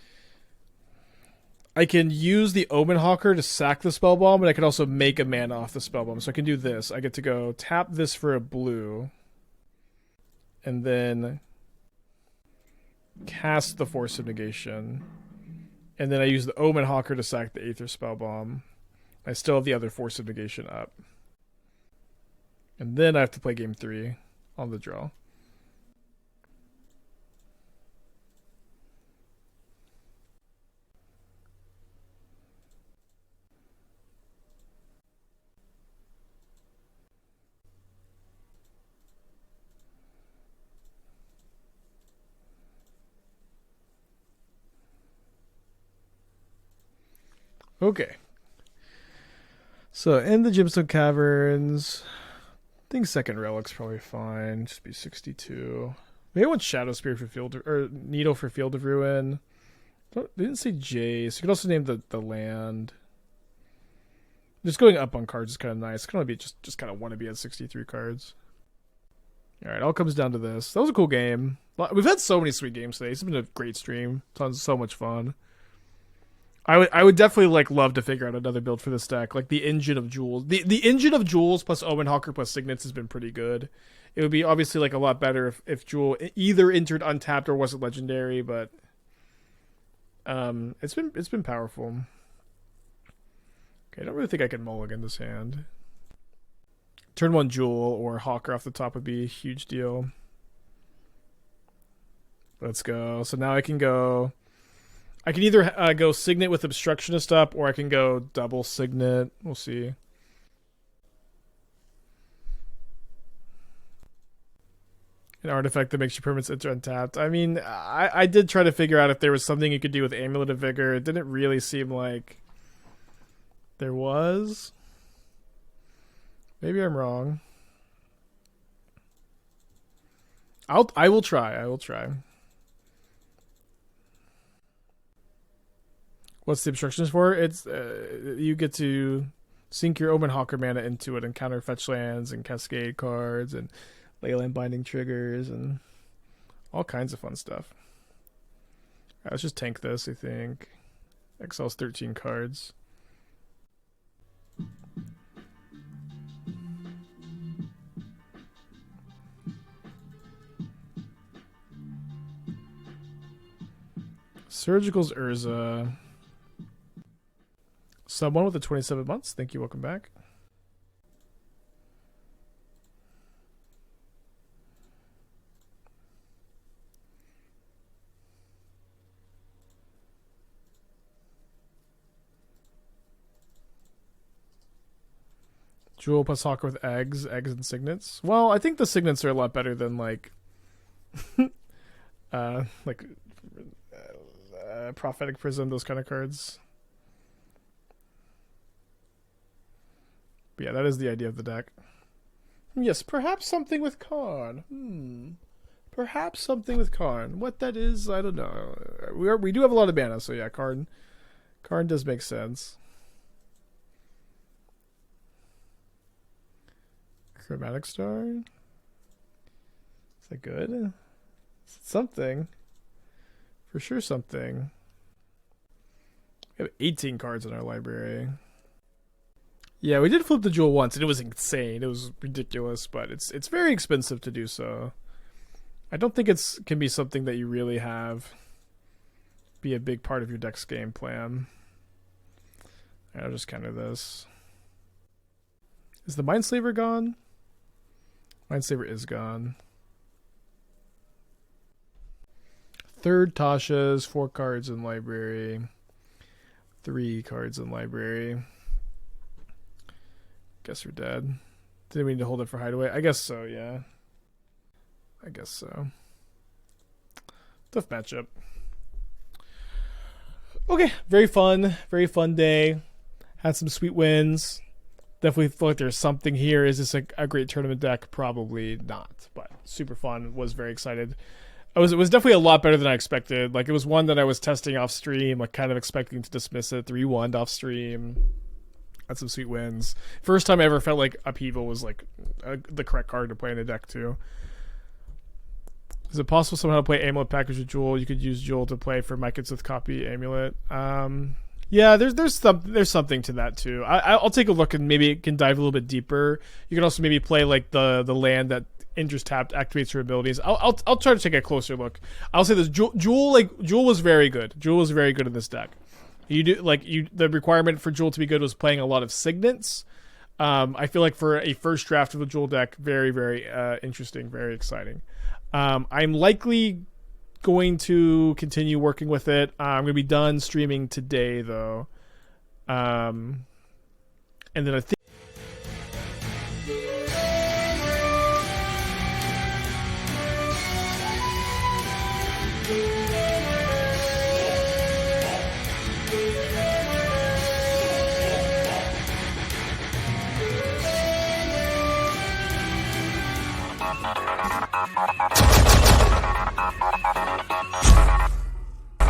use the Omen Hawker to sack the Spellbomb, and I can also make a mana off the Spellbomb. So I can do this. I get to go tap this for a blue, and then cast the Force of Negation. And then I use the Omen Hawker to sack the Aether Spellbomb. I still have the other Force of Negation up. And then I have to play game 3 on the draw. Okay. So, in the Gemstone Caverns, I think second Relic's probably fine. Just be 62. Maybe I want Shadowspear for Field of, or Needle for Field of Ruin. They didn't say Jace. You could also name the land. Just going up on cards is kind of nice. Kind of be just kind of want to be at 63 cards. All right, all comes down to this. That was a cool game. We've had so many sweet games today. It's been a great stream. So much fun. I would definitely like love to figure out another build for this deck, like the Engine of Jewels. The Engine of Jewels plus Omen Hawker plus Signets has been pretty good. It would be obviously like a lot better if Jewel either entered untapped or wasn't legendary, but it's been powerful. Okay, I don't really think I can mulligan this hand. Turn 1 Jewel or Hawker off the top would be a huge deal. Let's go. So now I can go. I can either go Signet with Obstructionist up, or I can go double Signet. We'll see. An artifact that makes your permanents enter untapped. I mean, I did try to figure out if there was something you could do with Amulet of Vigor. It didn't really seem like there was. Maybe I'm wrong. I will try. I will try. What's the Obstructionist for? It's you get to sink your Omen Hawker mana into it and counter fetch lands and cascade cards and Leyland Binding triggers and all kinds of fun stuff. All right, let's just tank this, I think. Exiles 13 cards. Surgical's Urza. Someone with the 27 months. Thank you. Welcome back. Jewel plus Hawker with eggs and signets. Well, I think the signets are a lot better than like Prophetic Prism, those kind of cards. But yeah, that is the idea of the deck. Yes, perhaps something with Karn. Perhaps something with Karn. What that is, I don't know. We do have a lot of mana, so yeah, Karn does make sense. Chromatic Star? Is that good? Something. For sure something. We have 18 cards in our library. Yeah, we did flip the jewel once, and it was insane. It was ridiculous, but it's very expensive to do so. I don't think it's can be something that you really have be a big part of your deck's game plan. I'll just counter this. Is the Mindslaver gone? Mindslaver is gone. Third Tasha's, 4 cards in library. 3 cards in library. Guess we're dead. Didn't we need to hold it for hideaway? I guess so, yeah. I guess so. Tough matchup. Okay, very fun day. Had some sweet wins. Definitely feel like there's something here. Is this a great tournament deck? Probably not, but super fun. Was very excited. It was definitely a lot better than I expected. Like, it was one that I was testing off stream, like kind of expecting to dismiss it. 3-1 off stream. Had some sweet wins. First time I ever felt like Upheaval was like the correct card to play in the deck too. Is it possible somehow to play Amulet package with Jewel? You could use Jewel to play for Mike with copy Amulet. Yeah, there's something to that too. I'll take a look and maybe it can dive a little bit deeper. You can also maybe play like the land that enters tapped, activates her abilities. I'll try to take a closer look. I'll say this: Jewel was very good. Jewel was very good in this deck. The requirement for Jewel to be good was playing a lot of Signets. I feel like for a first draft of a Jewel deck, very very interesting, very exciting. I'm likely going to continue working with it. I'm going to be done streaming today, though. And then I think...